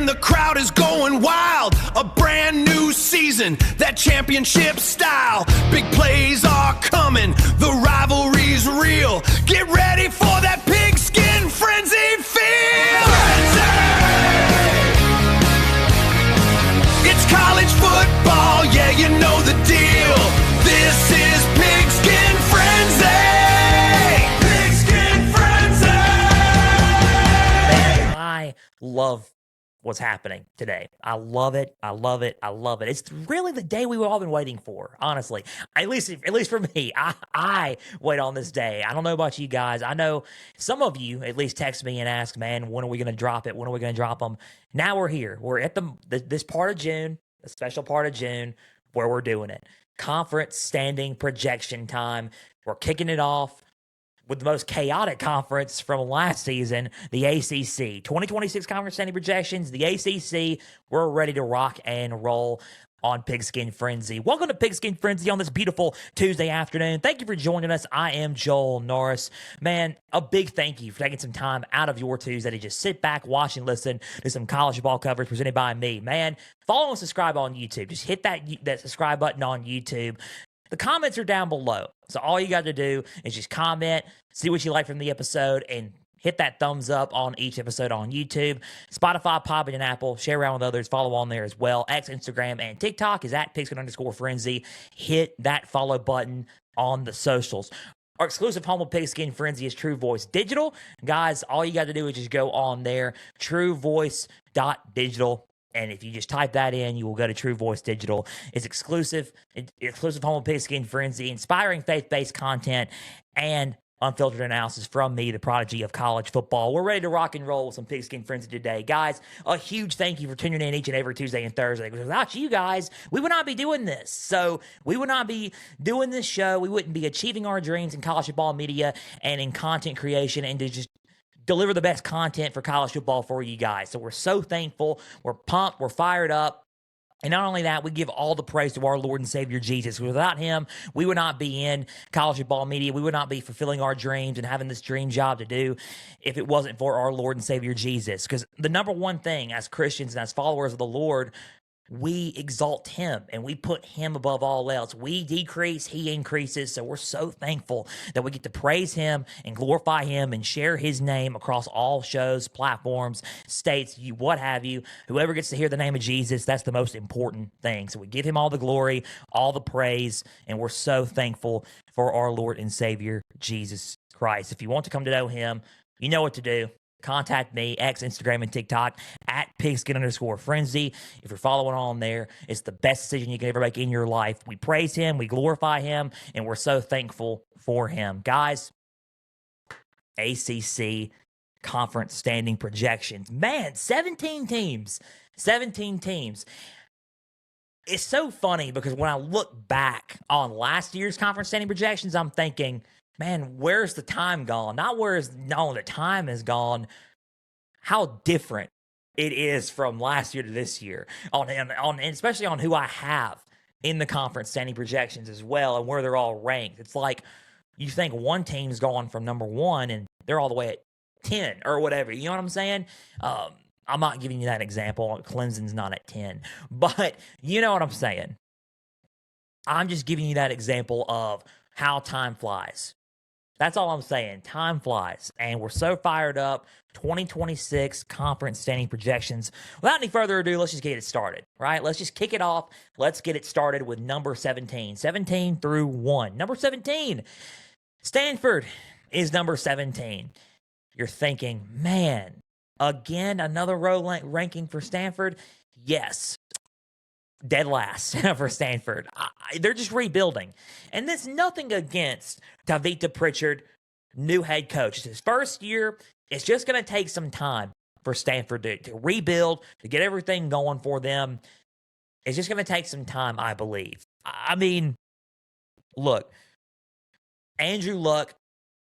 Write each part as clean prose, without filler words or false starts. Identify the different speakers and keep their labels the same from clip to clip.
Speaker 1: the crowd is going wild. A brand new season, that championship style. Big plays are coming, the rivalry's real. Get ready for that Pigskin Frenzy feel. It's college football, yeah, you know the deal. This is Pigskin Frenzy. Pigskin Frenzy.
Speaker 2: Man, I love what's happening today. I love it. I love it. I love it. It's really the day we've all been waiting for, honestly. At least for me. I wait on this day. I don't know about you guys. I know some of you at least text me and ask, man, when are we going to drop it? When are we going to drop them? Now we're here. We're at this part of June, a special part of June where we're doing it. Conference standing projection time. We're kicking it off with the most chaotic conference from last season, the ACC. 2026 conference standing projections, the ACC. We're ready to rock and roll on Pigskin Frenzy. Welcome to Pigskin Frenzy on this beautiful Tuesday afternoon. Thank you for joining us. I am Joel Norris. Man, a big thank you for taking some time out of your Tuesday to just sit back, watch, and listen to some college football coverage presented by me. Man, follow and subscribe on YouTube. Just hit that subscribe button on YouTube. The comments are down below. So all you got to do is just comment, see what you like from the episode, and hit that thumbs up on each episode on YouTube. Spotify, Podbean, and Apple. Share around with others. Follow on there as well. X, Instagram, and TikTok is at Pigskin_Frenzy. Hit that follow button on the socials. Our exclusive home of Pigskin Frenzy is True Voice Digital. Guys, all you got to do is just go on there, truevoice.digital. And if you just type that in, you will go to True Voice Digital. It's exclusive home of Pigskin Frenzy, inspiring faith-based content, and unfiltered analysis from me, the prodigy of college football. We're ready to rock and roll with some Pigskin Frenzy today. Guys, a huge thank you for tuning in each and every Tuesday and Thursday. Because without you guys, we would not be doing this. So we would not be doing this show. We wouldn't be achieving our dreams in college football media and in content creation and to just deliver the best content for college football for you guys. So we're so thankful. We're pumped. We're fired up. And not only that, we give all the praise to our Lord and Savior Jesus. Without him, we would not be in college football media. We would not be fulfilling our dreams and having this dream job to do if it wasn't for our Lord and Savior Jesus. Because the number one thing as Christians and as followers of the Lord, we exalt him and we put him above all else. We decrease, he increases. So we're so thankful that we get to praise him and glorify him and share his name across all shows, platforms, states, what have you. Whoever gets to hear the name of Jesus, that's the most important thing. So we give him all the glory, all the praise, and we're so thankful for our Lord and Savior, Jesus Christ. If you want to come to know him, you know what to do. Contact me, X, Instagram, and TikTok at Pigskin_Frenzy. If you're following on there, it's the best decision you can ever make in your life. We praise him, we glorify him, and we're so thankful for him. Guys, ACC conference standing projections. Man, 17 teams. 17 teams. It's so funny because when I look back on last year's conference standing projections, I'm thinking, man, where's the time gone? Not the time is gone, how different it is from last year to this year, and especially on who I have in the conference standing projections as well and where they're all ranked. It's like you think one team's gone from number 1 and they're all the way at 10 or whatever. You know what I'm saying? I'm not giving you that example. Clemson's not at 10, but you know what I'm saying. I'm just giving you that example of how time flies. That's all I'm saying. Time flies. And we're so fired up. 2026 conference standing projections. Without any further ado, let's just get it started, right? Let's just kick it off. Let's get it started with number 17. 17 through 1. Number 17. Stanford is number 17. You're thinking, man, again, another row ranking for Stanford? Yes. Dead last for Stanford. They're just rebuilding. And there's nothing against Tavita Pritchard, new head coach. It's his first year. It's just going to take some time for Stanford to rebuild, to get everything going for them. It's just going to take some time, I believe. I mean, look, Andrew Luck,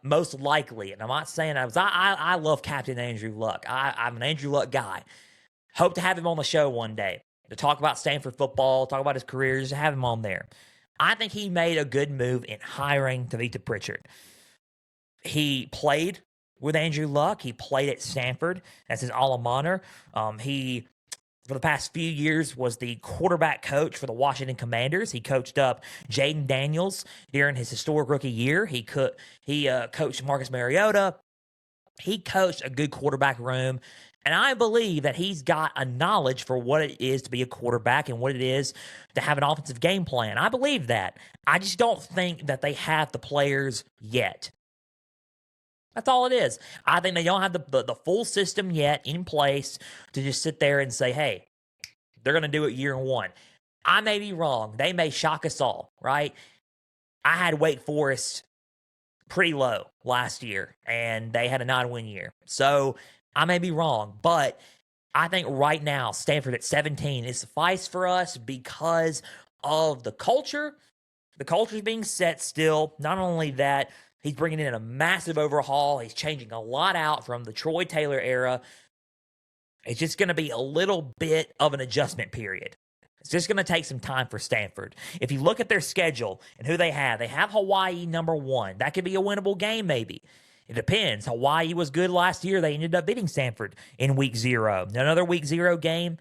Speaker 2: most likely, and I'm not saying I love Captain Andrew Luck. I'm an Andrew Luck guy. Hope to have him on the show one day to talk about Stanford football, talk about his career, just have him on there. I think he made a good move in hiring Tavita Pritchard. He played with Andrew Luck. He played at Stanford. That's his alma mater. He for the past few years was the quarterback coach for the Washington Commanders. He coached up Jaden Daniels during his historic rookie year. He coached Marcus Mariota. He coached a good quarterback room. And I believe that he's got a knowledge for what it is to be a quarterback and what it is to have an offensive game plan. I believe that. I just don't think that they have the players yet. That's all it is. I think they don't have the full system yet in place to just sit there and say, hey, they're going to do it year one. I may be wrong. They may shock us all, right? I had Wake Forest pretty low last year, and they had a 9-win year. So I may be wrong, but I think right now Stanford at 17 is suffice for us because of the culture. The culture's being set still. Not only that, he's bringing in a massive overhaul. He's changing a lot out from the Troy Taylor era. It's just going to be a little bit of an adjustment period. It's just going to take some time for Stanford. If you look at their schedule and who they have Hawaii number 1. That could be a winnable game maybe. It depends. Hawaii was good last year. They ended up beating Stanford in week 0. Another week 0 game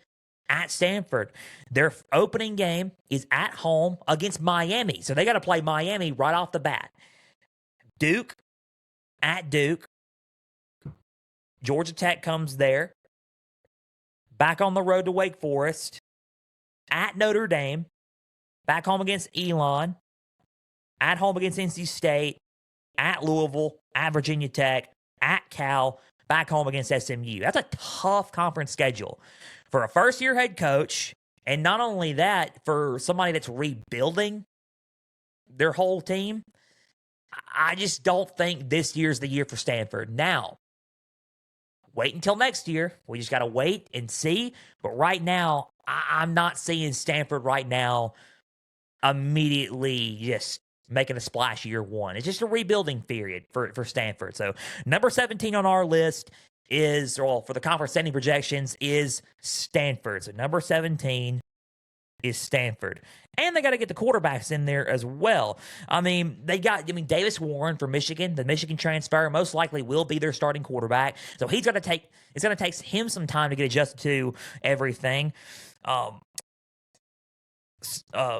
Speaker 2: at Stanford. Their opening game is at home against Miami. So they got to play Miami right off the bat. Duke, at Duke. Georgia Tech comes there. Back on the road to Wake Forest. At Notre Dame. Back home against Elon. At home against NC State. At Louisville. At Virginia Tech. At Cal. Back home against SMU. That's a tough conference schedule for a first-year head coach. And not only that, for somebody that's rebuilding their whole team. I just don't think this year's the year for Stanford. Now, wait until next year. We just got to wait and see. But right now, I'm not seeing Stanford right now immediately just making a splash year one. It's just a rebuilding period for Stanford. So number 17 on our list is, well, for the conference standing projections, is Stanford. So number 17 is Stanford. And they got to get the quarterbacks in there as well. Davis Warren for Michigan, the Michigan transfer, most likely will be their starting quarterback. So it's going to take him some time to get adjusted to everything.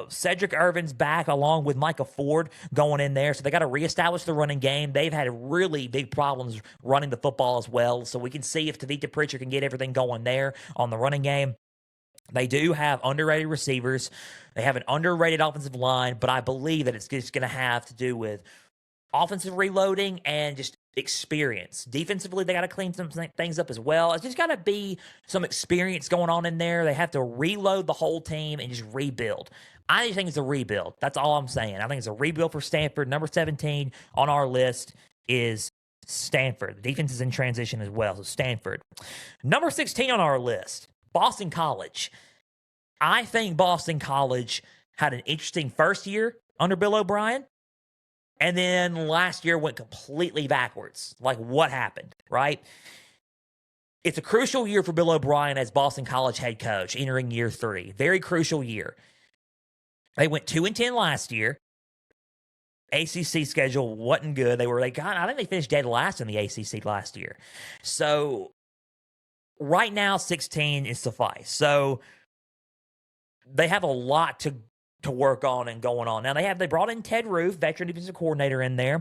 Speaker 2: Cedric Irvin's back along with Micah Ford going in there. So they got to reestablish the running game. They've had really big problems running the football as well. So we can see if Tavita Pritchard can get everything going there on the running game. They do have underrated receivers. They have an underrated offensive line, but I believe that it's just going to have to do with offensive reloading and just experience. Defensively, they got to clean some things up as well. It's just got to be some experience going on in there. They have to reload the whole team and just rebuild. I just think it's a rebuild. That's all I'm saying. I think it's a rebuild for Stanford. Number 17 on our list is Stanford. The defense is in transition as well, so Stanford. Number 16 on our list, Boston College. I think Boston College had an interesting first year under Bill O'Brien, and then last year went completely backwards. Like, what happened, right? It's a crucial year for Bill O'Brien as Boston College head coach, entering year 3. Very crucial year. They went 2-10 last year. ACC schedule wasn't good. I think they finished dead last in the ACC last year. So right now, 16 is suffice. So they have a lot to work on and going on. Now they brought in Ted Roof, veteran defensive coordinator, in there.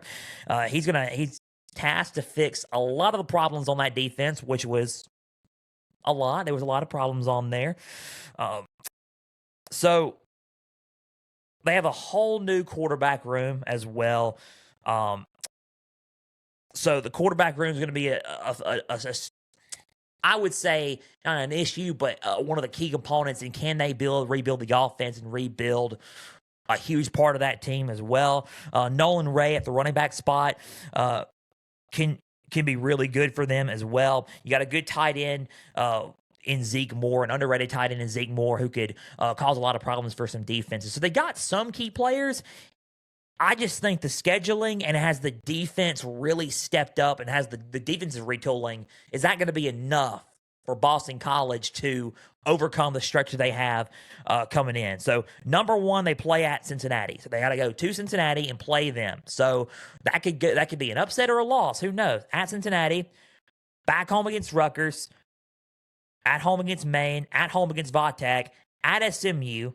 Speaker 2: He's tasked to fix a lot of the problems on that defense, which was a lot. There was a lot of problems on there. So they have a whole new quarterback room as well. So the quarterback room is going to be I would say not an issue, but one of the key components in can they rebuild the offense and rebuild a huge part of that team as well. Nolan Ray at the running back spot can be really good for them as well. You got a good tight end in Zeke Moore, an underrated tight end in Zeke Moore, who could cause a lot of problems for some defenses. So they got some key players. I just think the scheduling and has the defense really stepped up and has the defensive retooling, is that going to be enough for Boston College to overcome the stretch that they have coming in? So number 1, they play at Cincinnati. So they got to go to Cincinnati and play them. So that could be an upset or a loss. Who knows? At Cincinnati, back home against Rutgers, at home against Maine, at home against Vatech, at SMU,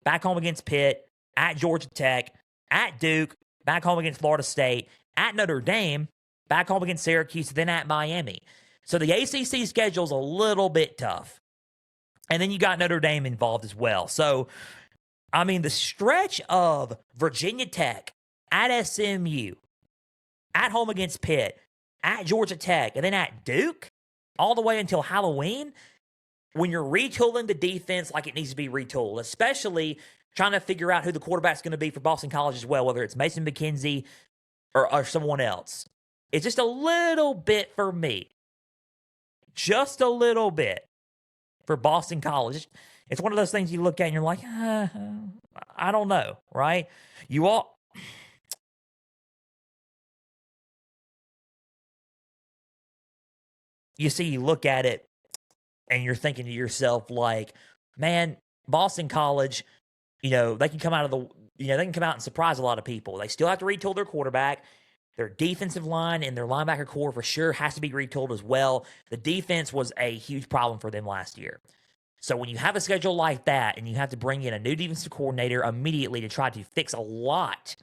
Speaker 2: back home against Pitt, at Georgia Tech, at Duke, back home against Florida State, at Notre Dame, back home against Syracuse, then at Miami. So the ACC schedule's a little bit tough. And then you got Notre Dame involved as well. So, I mean, the stretch of Virginia Tech, at SMU, at home against Pitt, at Georgia Tech, and then at Duke, all the way until Halloween, when you're retooling the defense like it needs to be retooled, especially trying to figure out who the quarterback's going to be for Boston College as well, whether it's Mason McKenzie or someone else. It's just a little bit for me. Just a little bit for Boston College. It's one of those things you look at and you're like, I don't know, right? You see, you look at it and you're thinking to yourself, like, man, Boston College, they can come out and surprise a lot of people. They still have to retool their quarterback. Their defensive line and their linebacker core for sure has to be retooled as well. The defense was a huge problem for them last year. So when you have a schedule like that and you have to bring in a new defensive coordinator immediately to try to fix a lot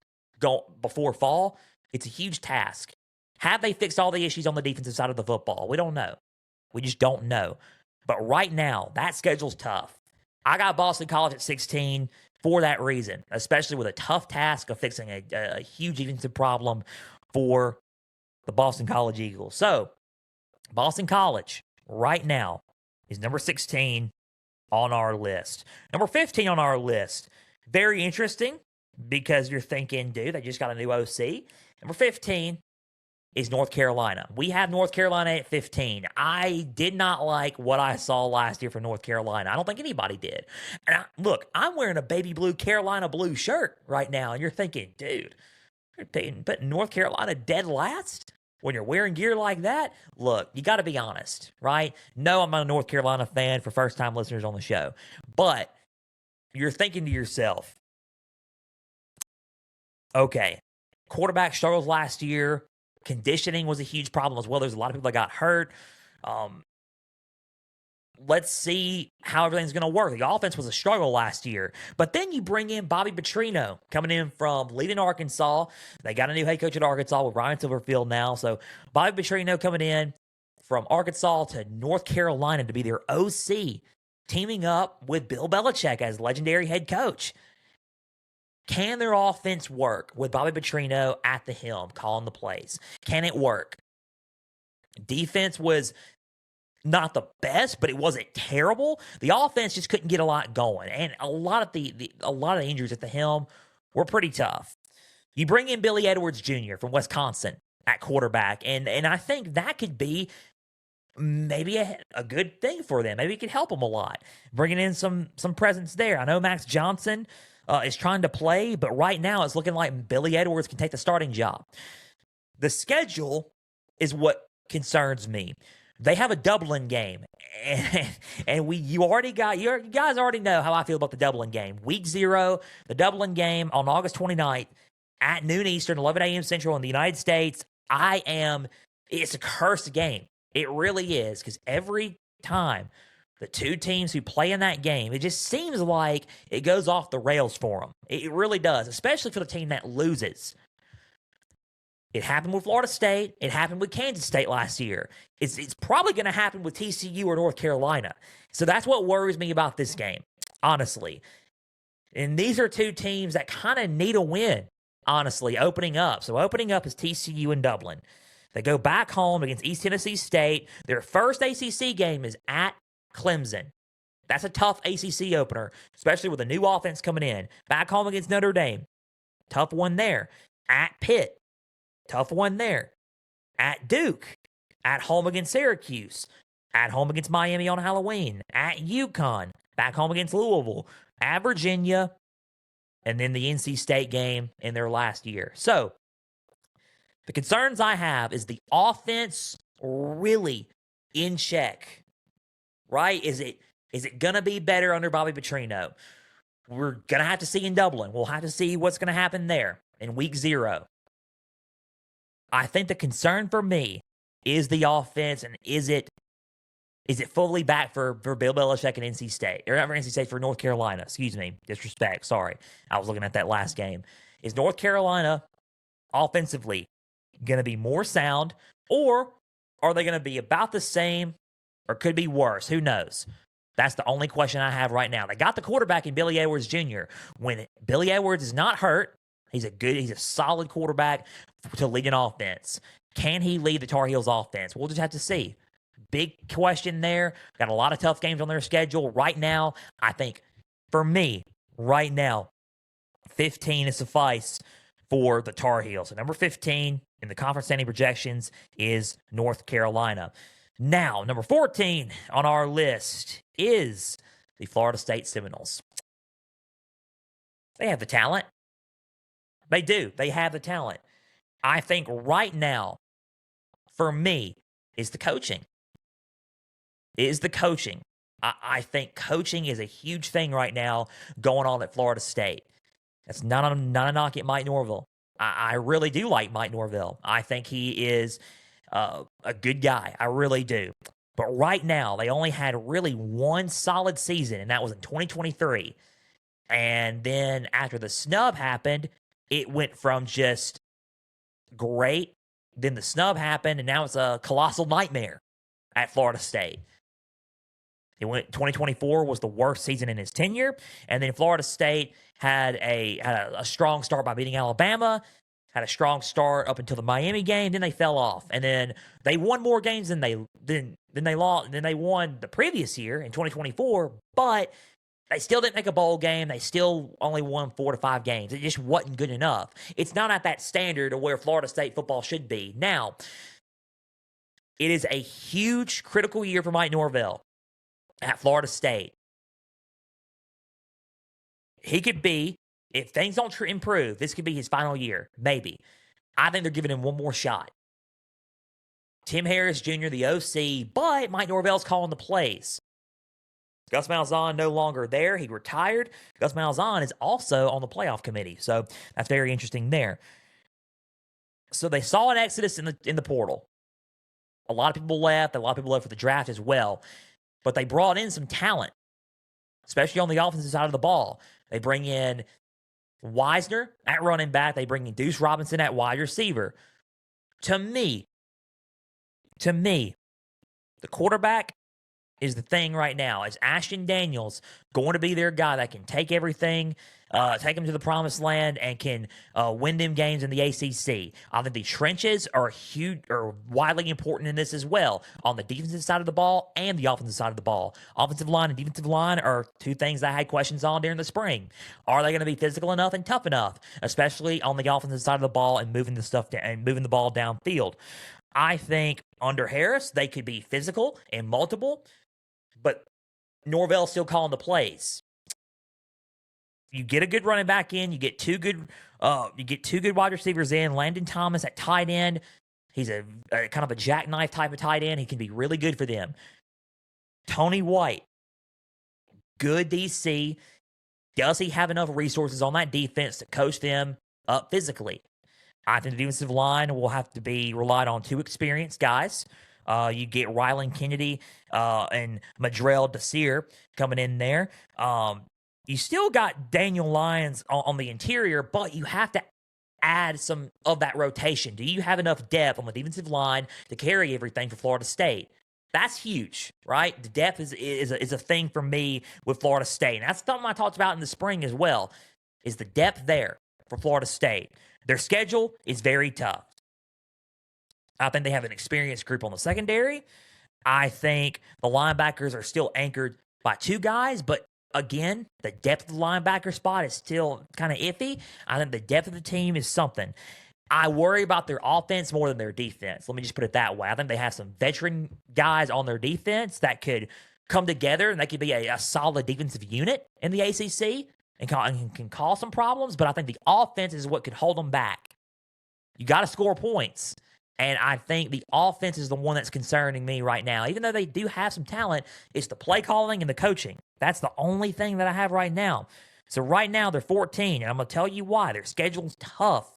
Speaker 2: before fall, it's a huge task. Have they fixed all the issues on the defensive side of the football? We don't know. We just don't know. But right now, that schedule's tough. I got Boston College at 16 for that reason, especially with a tough task of fixing a huge defensive problem for the Boston College Eagles. So, Boston College right now is number 16 on our list. Number 15 on our list. Very interesting because you're thinking, dude, they just got a new OC. Number 15 is North Carolina. We have North Carolina at 15. I did not like what I saw last year for North Carolina. I don't think anybody did. And look, I'm wearing a baby blue Carolina blue shirt right now, and you're thinking, dude, you're putting North Carolina dead last when you're wearing gear like that? Look, you got to be honest, right? No, I'm not a North Carolina fan for first-time listeners on the show. But you're thinking to yourself, okay, quarterback struggles last year. Conditioning was a huge problem as well. There's a lot of people that got hurt. Let's see how everything's going to work. The offense was a struggle last year. But then you bring in Bobby Petrino coming in from leading Arkansas. They got a new head coach at Arkansas with Ryan Silverfield now. So Bobby Petrino coming in from Arkansas to North Carolina to be their OC, teaming up with Bill Belichick as legendary head coach. Can their offense work with Bobby Petrino at the helm, calling the plays? Can it work? Defense was not the best, but it wasn't terrible. The offense just couldn't get a lot going, and a lot of the injuries at the helm were pretty tough. You bring in Billy Edwards Jr. from Wisconsin at quarterback, and I think that could be maybe a good thing for them. Maybe it could help them a lot, bringing in some presence there. I know Max Johnson is trying to play, but right now it's looking like Billy Edwards can take the starting job. The schedule is what concerns me. They have a Dublin game, and you guys already know how I feel about the Dublin game. Week 0, the Dublin game on August 29th at noon Eastern, 11 a.m. Central in the United States. It's a cursed game. It really is, because every time the two teams who play in that game, it just seems like it goes off the rails for them. It really does, especially for the team that loses. It happened with Florida State. It happened with Kansas State last year. It's probably going to happen with TCU or North Carolina. So that's what worries me about this game, honestly. And these are two teams that kind of need a win, honestly, opening up. So opening up is TCU and Dublin. They go back home against East Tennessee State. Their first ACC game is at Clemson. That's a tough ACC opener, especially with a new offense coming in. Back home against Notre Dame. Tough one there. At Pitt. Tough one there. At Duke. At home against Syracuse. At home against Miami on Halloween. At UConn. Back home against Louisville. At Virginia. And then the NC State game in their last year. So, the concerns I have is the offense really in check. Right? Is it going to be better under Bobby Petrino? We're going to have to see in Dublin. We'll have to see what's going to happen there in week 0. I think the concern for me is the offense, and is it Is it fully back for Bill Belichick and NC State? Or not for NC State, for North Carolina. Excuse me. Disrespect. Sorry. I was looking at that last game. Is North Carolina offensively going to be more sound, or are they going to be about the same, or could be worse? Who knows? That's the only question I have right now. They got the quarterback in Billy Edwards Jr. When Billy Edwards is not hurt, he's a solid quarterback to lead an offense. Can he lead the Tar Heels offense? We'll just have to see. Big question there. Got a lot of tough games on their schedule right now. I think, for me, right now, 15 is suffice for the Tar Heels. So number 15 in the conference standing projections is North Carolina. Now, number 14 on our list is the Florida State Seminoles. They have the talent. They do. They have the talent. I think right now, for me, is the coaching. I think coaching is a huge thing right now going on at Florida State. That's not a knock at Mike Norvell. I really do like Mike Norvell. I think he is a good guy. I really do. But right now, they only had really one solid season, and that was in 2023. And then after the snub happened, it went from just great, then the snub happened, and now it's a colossal nightmare at Florida State. 2024 was the worst season in his tenure, and then Florida State had a strong start by beating Alabama, had a strong start up until the Miami game, then they fell off, and then they won more games than they lost than they won the previous year in 2024, but they still didn't make a bowl game. They still only won 4 to 5 games. It just wasn't good enough. It's not at that standard of where Florida State football should be. Now, it is a huge, critical year for Mike Norvell at Florida State. He could be, if things don't improve, this could be his final year, maybe. I think they're giving him one more shot. Tim Harris Jr., the OC, but Mike Norvell's calling the plays. Gus Malzahn no longer there. He retired. Gus Malzahn is also on the playoff committee, so that's very interesting there. So they saw an exodus in the portal. A lot of people left. A lot of people left for the draft as well. But they brought in some talent, especially on the offensive side of the ball. They bring in Wisner at running back. They bring in Deuce Robinson at wide receiver. To me, the quarterback is the thing right now. Is Ashton Daniels going to be their guy that can take everything, take them to the promised land, and can win them games in the ACC? I think the trenches are huge, or widely important in this as well, on the defensive side of the ball and the offensive side of the ball. Offensive line and defensive line are two things I had questions on during the spring. Are they going to be physical enough and tough enough, especially on the offensive side of the ball and moving the ball downfield? I think under Harris they could be physical and multiple, but Norvell's still calling the plays. You get a good running back in. You get two good wide receivers in. Landon Thomas at tight end. He's a kind of a jackknife type of tight end. He can be really good for them. Tony White, good DC. Does he have enough resources on that defense to coach them up physically? I think the defensive line will have to be relied on two experienced guys. You get Rylan Kennedy and Madrell Desir coming in there. You still got Daniel Lyons on the interior, but you have to add some of that rotation. Do you have enough depth on the defensive line to carry everything for Florida State? That's huge, right? The depth is a thing for me with Florida State. And that's something I talked about in the spring as well, is the depth there for Florida State. Their schedule is very tough. I think they have an experienced group on the secondary. I think the linebackers are still anchored by two guys, but again, the depth of the linebacker spot is still kind of iffy. I think the depth of the team is something. I worry about their offense more than their defense. Let me just put it that way. I think they have some veteran guys on their defense that could come together and they could be a solid defensive unit in the ACC and can cause some problems, but I think the offense is what could hold them back. You got to score points. And I think the offense is the one that's concerning me right now. Even though they do have some talent, it's the play calling and the coaching. That's the only thing that I have right now. So right now they're 14, and I'm going to tell you why. Their schedule's tough.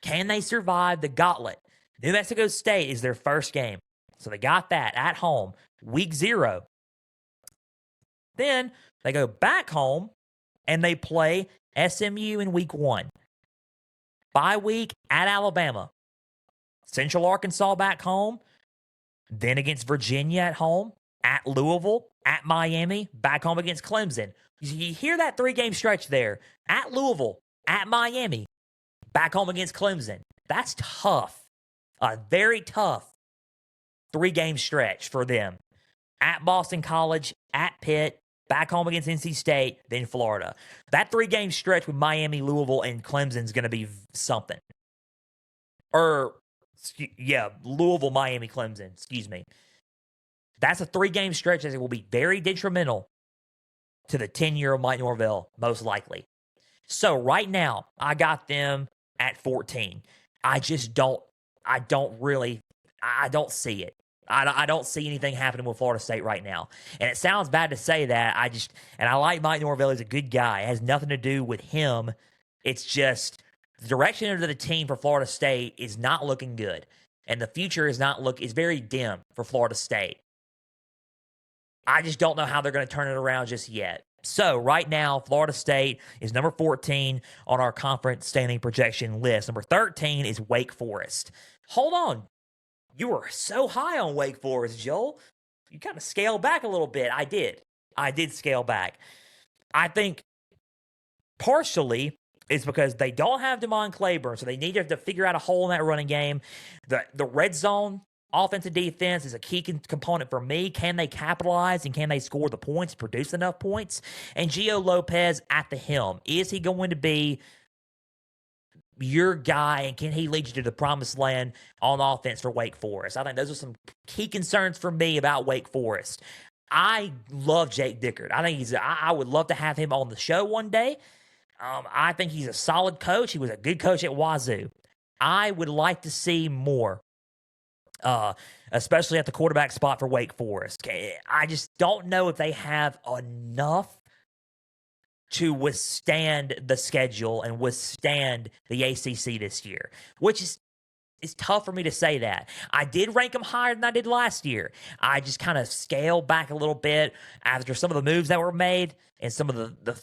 Speaker 2: Can they survive the gauntlet? New Mexico State is their first game. So they got that at home, week 0. Then they go back home and they play SMU in week 1. Bye week at Alabama. Central Arkansas back home. Then against Virginia at home, at Louisville, at Miami, back home against Clemson. You hear that 3-game stretch there. At Louisville, at Miami, back home against Clemson. That's tough. A very tough 3-game stretch for them. At Boston College, at Pitt, back home against NC State, then Florida. That 3-game stretch with Miami, Louisville, and Clemson is going to be something. Louisville, Miami, Clemson. Excuse me. That's a 3-game stretch that will be very detrimental to the tenure of Mike Norvell, most likely. So right now, I got them at 14. I don't see it. I don't see anything happening with Florida State right now. And it sounds bad to say that. I like Mike Norvell. He's a good guy. It has nothing to do with him. It's just the direction of the team for Florida State is not looking good. And the future is very dim for Florida State. I just don't know how they're going to turn it around just yet. So right now, Florida State is number 14 on our conference standing projection list. Number 13 is Wake Forest. Hold on. You were so high on Wake Forest, Joel. You kind of scaled back a little bit. I did scale back. I think partially it's because they don't have DeMond Claiborne, so they need to figure out a hole in that running game. The red zone offensive defense is a key component for me. Can they capitalize and can they score the points, produce enough points? And Gio Lopez at the helm. Is he going to be your guy, and can he lead you to the promised land on offense for Wake Forest? I think those are some key concerns for me about Wake Forest. I love Jake Dickert. I think I would love to have him on the show one day. I think he's a solid coach. He was a good coach at Wazoo. I would like to see more, especially at the quarterback spot for Wake Forest. I just don't know if they have enough to withstand the schedule and withstand the ACC this year, which is tough for me to say that. I did rank them higher than I did last year. I just kind of scaled back a little bit after some of the moves that were made and some of the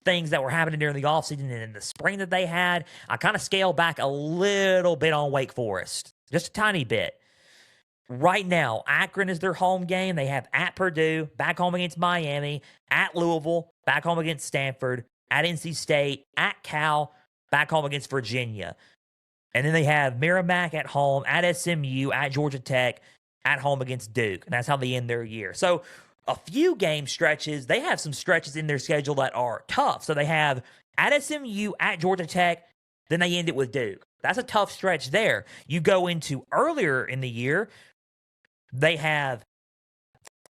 Speaker 2: things that were happening during the offseason and in the spring that they had. I kind of scaled back a little bit on Wake Forest, just a tiny bit. Right now, Akron is their home game. They have at Purdue, back home against Miami, at Louisville, back home against Stanford, at NC State, at Cal, back home against Virginia. And then they have Merrimack at home, at SMU, at Georgia Tech, at home against Duke. And that's how they end their year. So a few game stretches, they have some stretches in their schedule that are tough. So they have at SMU, at Georgia Tech, then they end it with Duke. That's a tough stretch there. You go into earlier in the year, they have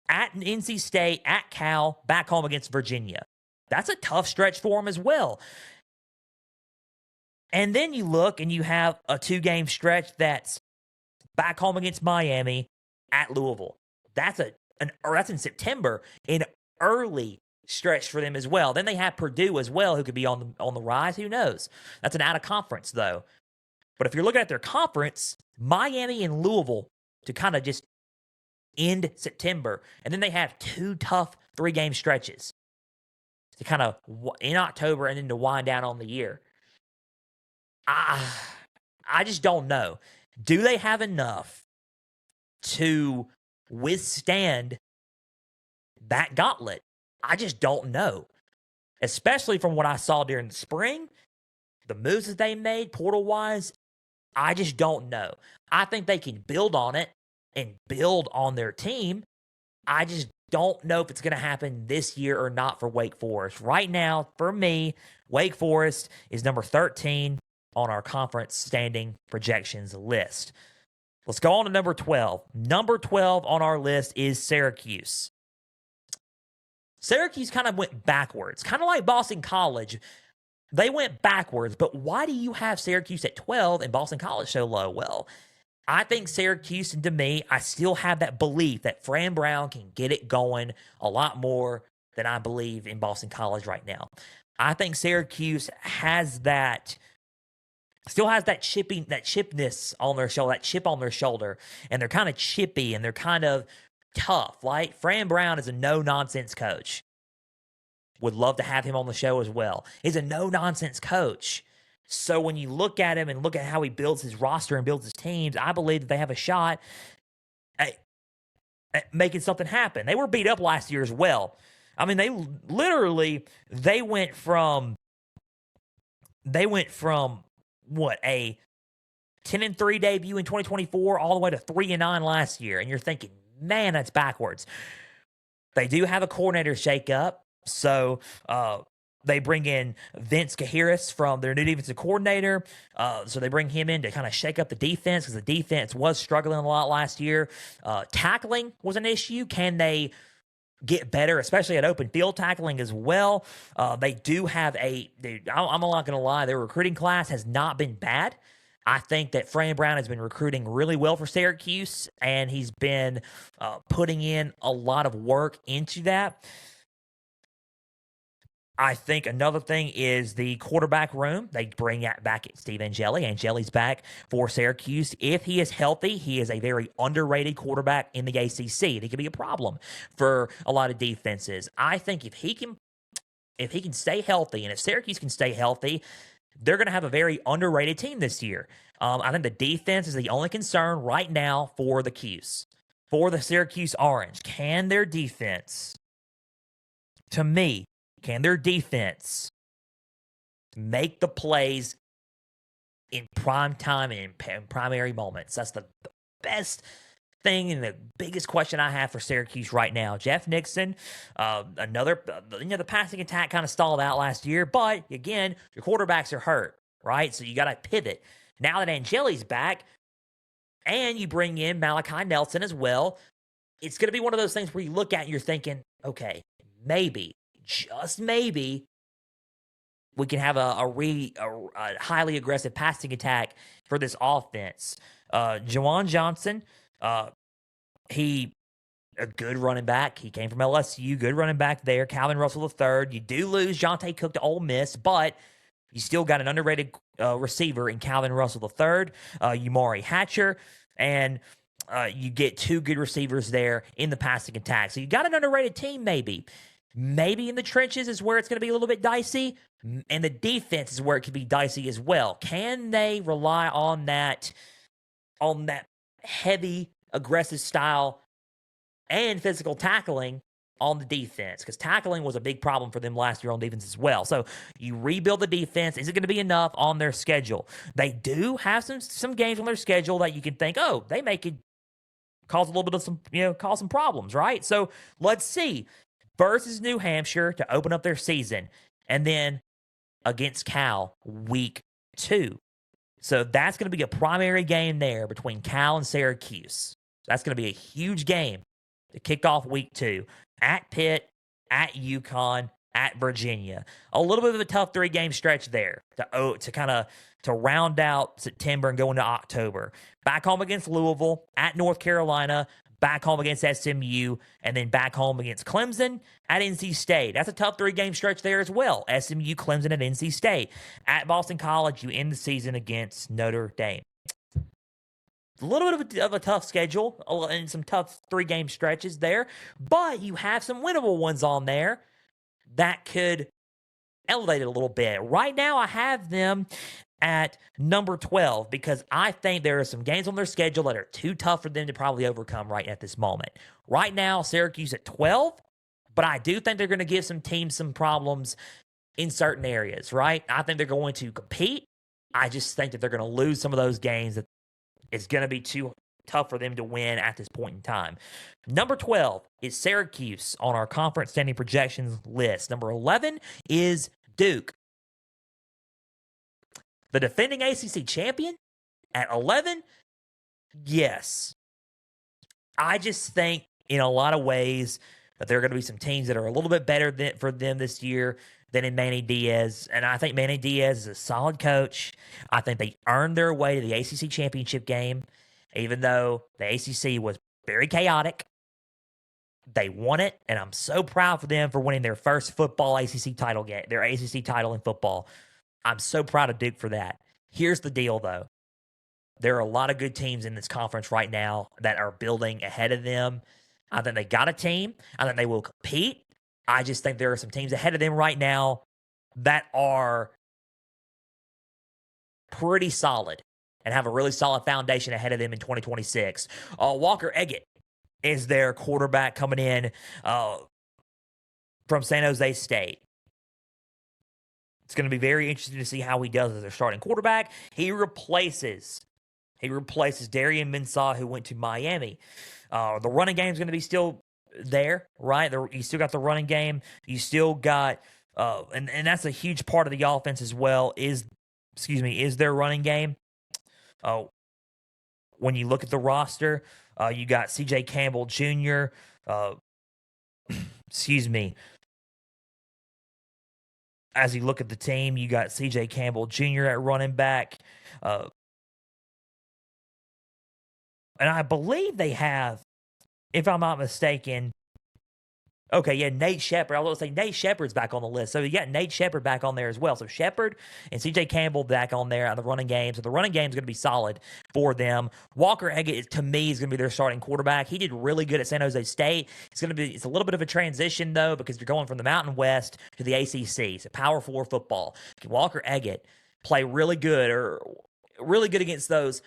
Speaker 2: at NC State, at Cal, back home against Virginia. That's a tough stretch for them as well. And then you look and you have a 2-game stretch that's back home against Miami, at Louisville. That's in September, an early stretch for them as well. Then they have Purdue as well, who could be on the rise. Who knows? That's an out of conference though. But if you're looking at their conference, Miami and Louisville to kind of just end September. And then they have 2 tough 3-game stretches to kind of in October and then to wind down on the year. I just don't know. Do they have enough to withstand that gauntlet? I just don't know. Especially from what I saw during the spring, the moves that they made portal-wise, I just don't know. I think they can build on it and build on their team. I just don't know if it's going to happen this year or not for Wake Forest. Right now, for me, Wake Forest is number 13 on our conference standing projections list. Let's go on to number 12. Number 12 on our list is Syracuse. Syracuse kind of went backwards, kind of like Boston College. They went backwards, but why do you have Syracuse at 12 and Boston College so low? Well, I think Syracuse, and to me, I still have that belief that Fran Brown can get it going a lot more than I believe in Boston College right now. I think Syracuse has that still has that chipness on their shoulder, that chip on their shoulder, and they're kind of chippy and they're kind of tough. Like Fran Brown is a no-nonsense coach. Would love to have him on the show as well. He's a no-nonsense coach. So when you look at him and look at how he builds his roster and builds his teams, I believe that they have a shot at making something happen. They were beat up last year as well. I mean, they went from what, a 10-3 debut in 2024 all the way to 3-9 last year. And you're thinking, man, that's backwards. They do have a coordinator shakeup. So they bring in Vince Cahiris from their new defensive coordinator. So they bring him in to kind of shake up the defense because the defense was struggling a lot last year. Tackling was an issue. Can they get better, especially at open field tackling as well? They do have I'm not going to lie, their recruiting class has not been bad. I think that Fran Brown has been recruiting really well for Syracuse, and he's been putting in a lot of work into that. I think another thing is the quarterback room. They bring back Steve Angeli. Angeli's back for Syracuse. If he is healthy, he is a very underrated quarterback in the ACC. And he can be a problem for a lot of defenses. I think if he can stay healthy, and if Syracuse can stay healthy, they're going to have a very underrated team this year. I think the defense is the only concern right now for the Cuse, for the Syracuse Orange. Can their defense make the plays in prime time and in primary moments? That's the best thing and the biggest question I have for Syracuse right now. Jeff Nixon, the passing attack kind of stalled out last year, but again, your quarterbacks are hurt, right? So you got to pivot. Now that Angeli's back and you bring in Malachi Nelson as well, it's going to be one of those things where you look at and you're thinking, okay, maybe, just maybe, we can have a highly aggressive passing attack for this offense. Juwan Johnson, he a good running back. He came from LSU, good running back there. Calvin Russell III. You do lose Jonte Cook to Ole Miss, but you still got an underrated receiver in Calvin Russell III, Umari Hatcher, and you get two good receivers there in the passing attack. So you got an underrated team maybe. Maybe in the trenches is where it's going to be a little bit dicey, and the defense is where it could be dicey as well. Can they rely on that heavy, aggressive style and physical tackling on the defense? Because tackling was a big problem for them last year on defense as well. So you rebuild the defense. Is it going to be enough on their schedule? They do have some games on their schedule that you can think, oh, they may could cause a little bit of cause some problems, right? So let's see. Versus New Hampshire to open up their season, and then against Cal week 2. So that's going to be a primary game there between Cal and Syracuse. That's going to be a huge game to kick off week 2 at Pitt, at UConn, at Virginia. A little bit of a tough 3-game stretch there to round out September and go into October. Back home against Louisville, at North Carolina, back home against SMU, and then back home against Clemson at NC State. That's a tough 3-game stretch there as well. SMU, Clemson, and NC State. At Boston College, you end the season against Notre Dame. A little bit of a tough schedule and some tough 3-game stretches there, but you have some winnable ones on there that could elevate it a little bit. Right now, I have them at number 12 because I think there are some games on their schedule that are too tough for them to probably overcome right at this moment. Right now, Syracuse at 12, but I do think they're going to give some teams some problems in certain areas, right? I think they're going to compete. I just think that they're going to lose some of those games that it's going to be too tough for them to win at this point in time. Number 12 is Syracuse on our conference standing projections list. Number 11 is Duke. The defending ACC champion at 11? Yes. I just think in a lot of ways that there are going to be some teams that are a little bit better for them this year than in Manny Diaz. And I think Manny Diaz is a solid coach. I think they earned their way to the ACC championship game, even though the ACC was very chaotic. They won it, and I'm so proud for them for winning their first football ACC title game, their ACC title in football. I'm so proud of Duke for that. Here's the deal, though. There are a lot of good teams in this conference right now that are building ahead of them. I think they got a team. I think they will compete. I just think there are some teams ahead of them right now that are pretty solid and have a really solid foundation ahead of them in 2026. Walker Eggett is their quarterback coming in from San Jose State. It's going to be very interesting to see how he does as their starting quarterback. He replaces Darian Mensah, who went to Miami. The running game is going to be still there, right? You still got the running game. You still got, and that's a huge part of the offense as well. Is their running game. When you look at the roster, you got C.J. Campbell Jr. As you look at the team, you got C.J. Campbell Jr. at running back. And I believe they have, if I'm not mistaken, Nate Shepard. I was going to say Nate Shepard's back on the list. So you got Nate Shepard back on there as well. So Shepard and C.J. Campbell back on there on the running game. So the running game is going to be solid for them. Walker Eggett, to me, is going to be their starting quarterback. He did really good at San Jose State. It's a little bit of a transition, though, because you're going from the Mountain West to the ACC. So Power 4 football. Can Walker Eggett play really good against those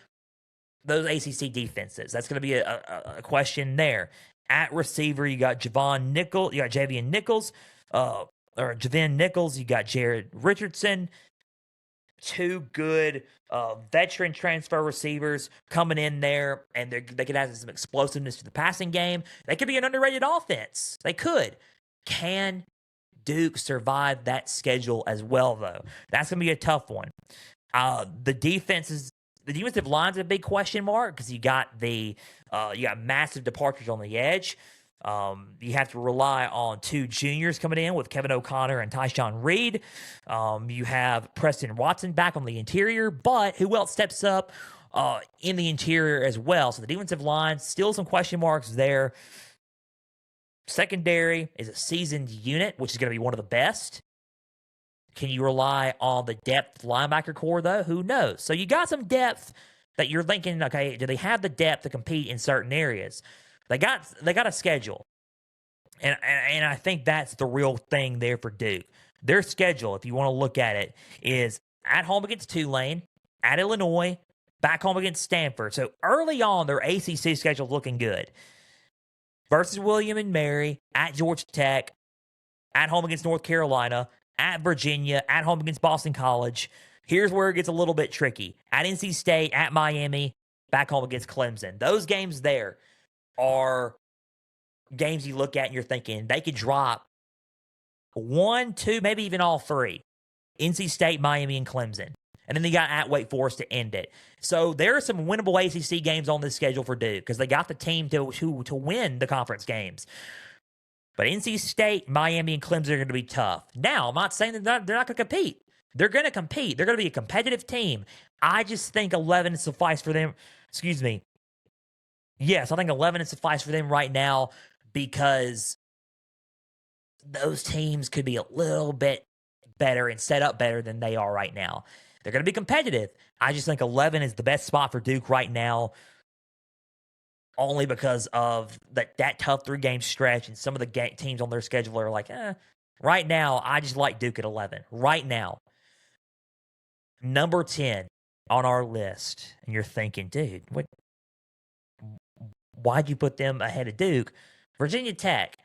Speaker 2: ACC defenses? That's going to be a question there. At receiver, you got Javian Nichols, you got Jared Richardson. Two good veteran transfer receivers coming in there, and they could add some explosiveness to the passing game. They could be an underrated offense. They could. Can Duke survive that schedule as well, though? That's going to be a tough one. The defensive line's a big question mark because you got massive departures on the edge. You have to rely on two juniors coming in with Kevin O'Connor and Tyshawn Reed. You have Preston Watson back on the interior, but who else steps up in the interior as well? So the defensive line, still some question marks there. Secondary is a seasoned unit, which is going to be one of the best. Can you rely on the depth linebacker core, though? Who knows? So you got some depth that you're thinking, okay, do they have the depth to compete in certain areas? They got a schedule. And I think that's the real thing there for Duke. Their schedule, if you want to look at it, is at home against Tulane, at Illinois, back home against Stanford. So early on, their ACC schedule is looking good. Versus William and Mary, at Georgia Tech, at home against North Carolina, at Virginia, at home against Boston College. Here's where it gets a little bit tricky. At NC State, at Miami, back home against Clemson. Those games there are games you look at and you're thinking they could drop 1, 2, maybe even all three. NC State, Miami, and Clemson. And then they got at Wake Forest to end it. So there are some winnable ACC games on this schedule for Duke because they got the team to win the conference games. But NC State, Miami, and Clemson are going to be tough. Now, I'm not saying that they're not going to compete. They're going to compete. They're going to be a competitive team. I just think 11 is suffice for them. Excuse me. Yes, I think 11 is suffice for them right now because those teams could be a little bit better and set up better than they are right now. They're going to be competitive. I just think 11 is the best spot for Duke right now. Only because of that tough 3-game stretch and some of the teams on their schedule are like, right now, I just like Duke at 11. Right now. Number 10 on our list. And you're thinking, dude, why'd you put them ahead of Duke? Virginia Tech.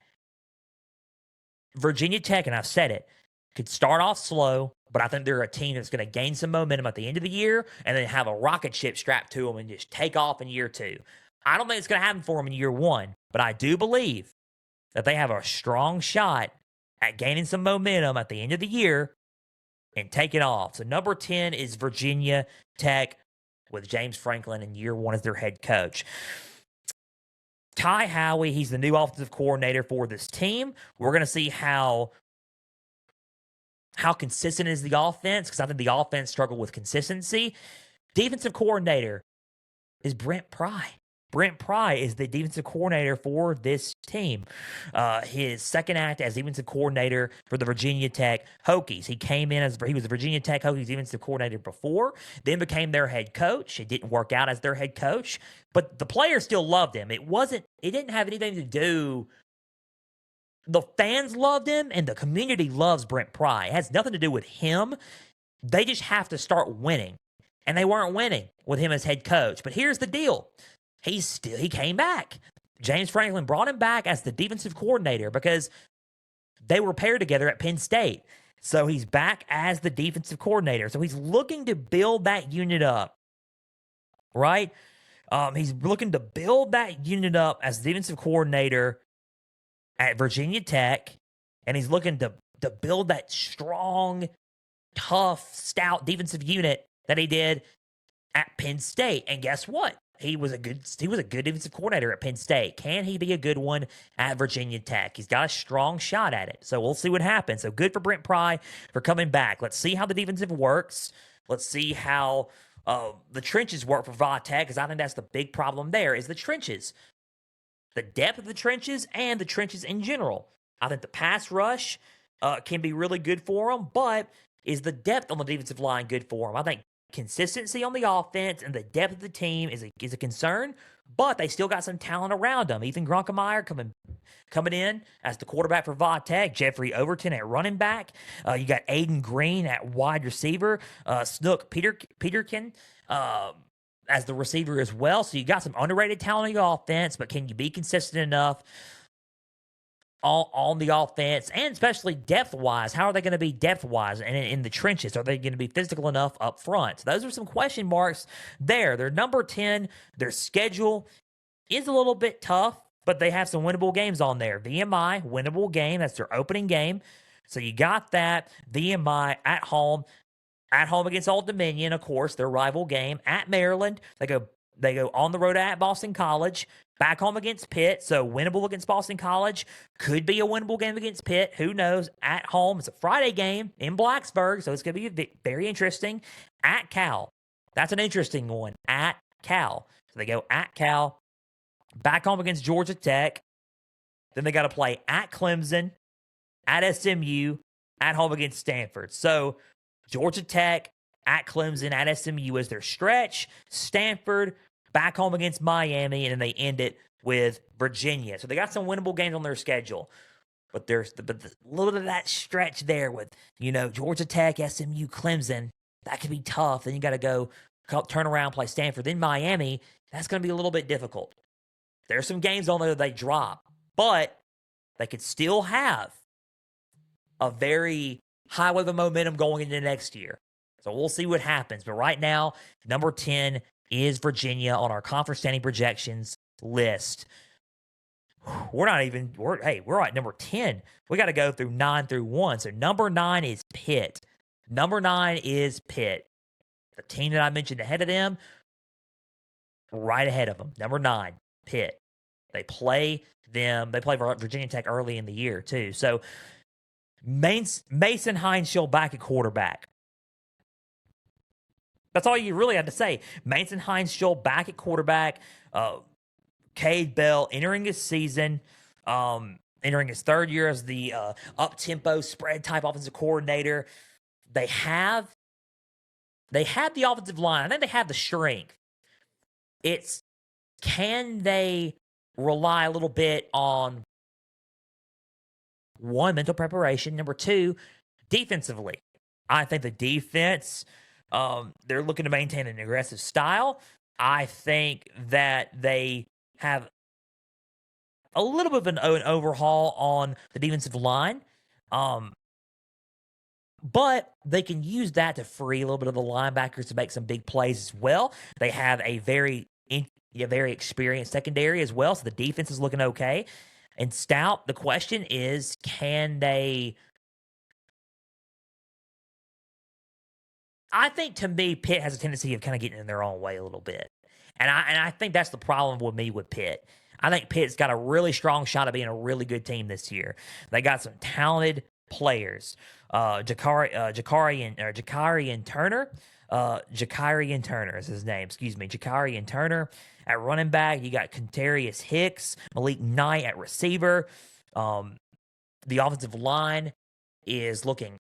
Speaker 2: Virginia Tech, and I've said it, could start off slow, but I think they're a team that's going to gain some momentum at the end of the year and then have a rocket ship strapped to them and just take off in year 2. I don't think it's going to happen for them in year 1, but I do believe that they have a strong shot at gaining some momentum at the end of the year and taking off. So number 10 is Virginia Tech with James Franklin in year 1 as their head coach. Ty Howey, he's the new offensive coordinator for this team. We're going to see how consistent is the offense because I think the offense struggled with consistency. Defensive coordinator is Brent Pry. Brent Pry is the defensive coordinator for this team. His second act as defensive coordinator for the Virginia Tech Hokies. He came in as he was the Virginia Tech Hokies defensive coordinator before, then became their head coach. It didn't work out as their head coach, but the players still loved him. It didn't have anything to do. The fans loved him, and the community loves Brent Pry. It has nothing to do with him. They just have to start winning. And they weren't winning with him as head coach. But here's the deal. He came back. James Franklin brought him back as the defensive coordinator because they were paired together at Penn State. So he's back as the defensive coordinator. So he's looking to build that unit up, right? He's looking to build that unit up as the defensive coordinator at Virginia Tech. And he's looking to build that strong, tough, stout defensive unit that he did at Penn State. And guess what? He was a good defensive coordinator at Penn State. Can he be a good one at Virginia Tech? He's got a strong shot at it. So we'll see what happens. So good for Brent Pry for coming back. Let's see how the defensive works. Let's see how the trenches work for Va Tech, because I think that's the big problem there is the trenches. The depth of the trenches and the trenches in general. I think the pass rush can be really good for them, but is the depth on the defensive line good for them? I think consistency on the offense and the depth of the team is a concern, but they still got some talent around them. Ethan Grunkemeyer coming in as the quarterback for Va Tech, Jeffrey Overton at running back. You got Aiden Green at wide receiver, Snook Peterkin as the receiver as well. So you got some underrated talent on your offense, but can you be consistent enough on the offense, and especially depth-wise? How are they going to be depth-wise and in the trenches? Are they going to be physical enough up front? So those are some question marks there. They're number 10. Their schedule is a little bit tough, but they have some winnable games on there. VMI, winnable game. That's their opening game. So you got that. VMI at home. At home against Old Dominion, of course, their rival game. At Maryland, they go on the road at Boston College. Back home against Pitt, so winnable against Boston College. Could be a winnable game against Pitt. Who knows? At home, it's a Friday game in Blacksburg, so it's going to be very interesting. At Cal. That's an interesting one. At Cal. So they go at Cal. Back home against Georgia Tech. Then they got to play at Clemson, at SMU, at home against Stanford. So Georgia Tech, at Clemson, at SMU is their stretch. Stanford, back home against Miami, and then they end it with Virginia. So they got some winnable games on their schedule. But there's a little bit of that stretch there with, Georgia Tech, SMU, Clemson. That could be tough. Then you got to go turn around, play Stanford, then Miami. That's going to be a little bit difficult. There's some games on there that they drop, but they could still have a very high wave of momentum going into next year. So we'll see what happens. But right now, number 10 is Virginia on our conference standing projections list. We're at number 10. We got to go through 9 through 1. So number 9 is Pitt. Number 9 is Pitt. The team that I mentioned ahead of them, right ahead of them. Number 9, Pitt. They play Virginia Tech early in the year, too. So Mason Hines-Shield back at quarterback. That's all you really had to say. Mason Hines-Shield back at quarterback. Cade Bell entering his season, entering his third year as the up-tempo spread-type offensive coordinator. They have the offensive line. I think they have the strength. It's, can they rely a little bit on, one, mental preparation. Number 2, defensively. I think the defense, they're looking to maintain an aggressive style. I think that they have a little bit of an overhaul on the defensive line. But they can use that to free a little bit of the linebackers to make some big plays as well. They have a very experienced secondary as well, so the defense is looking okay. And stout, the question is, can they... I think, to me, Pitt has a tendency of kind of getting in their own way a little bit. And I think that's the problem with me with Pitt. I think Pitt's got a really strong shot of being a really good team this year. They got some talented players. Jakarian Turner is his name. Jakarian Turner at running back. You got Contarius Hicks, Malik Knight at receiver. The offensive line is looking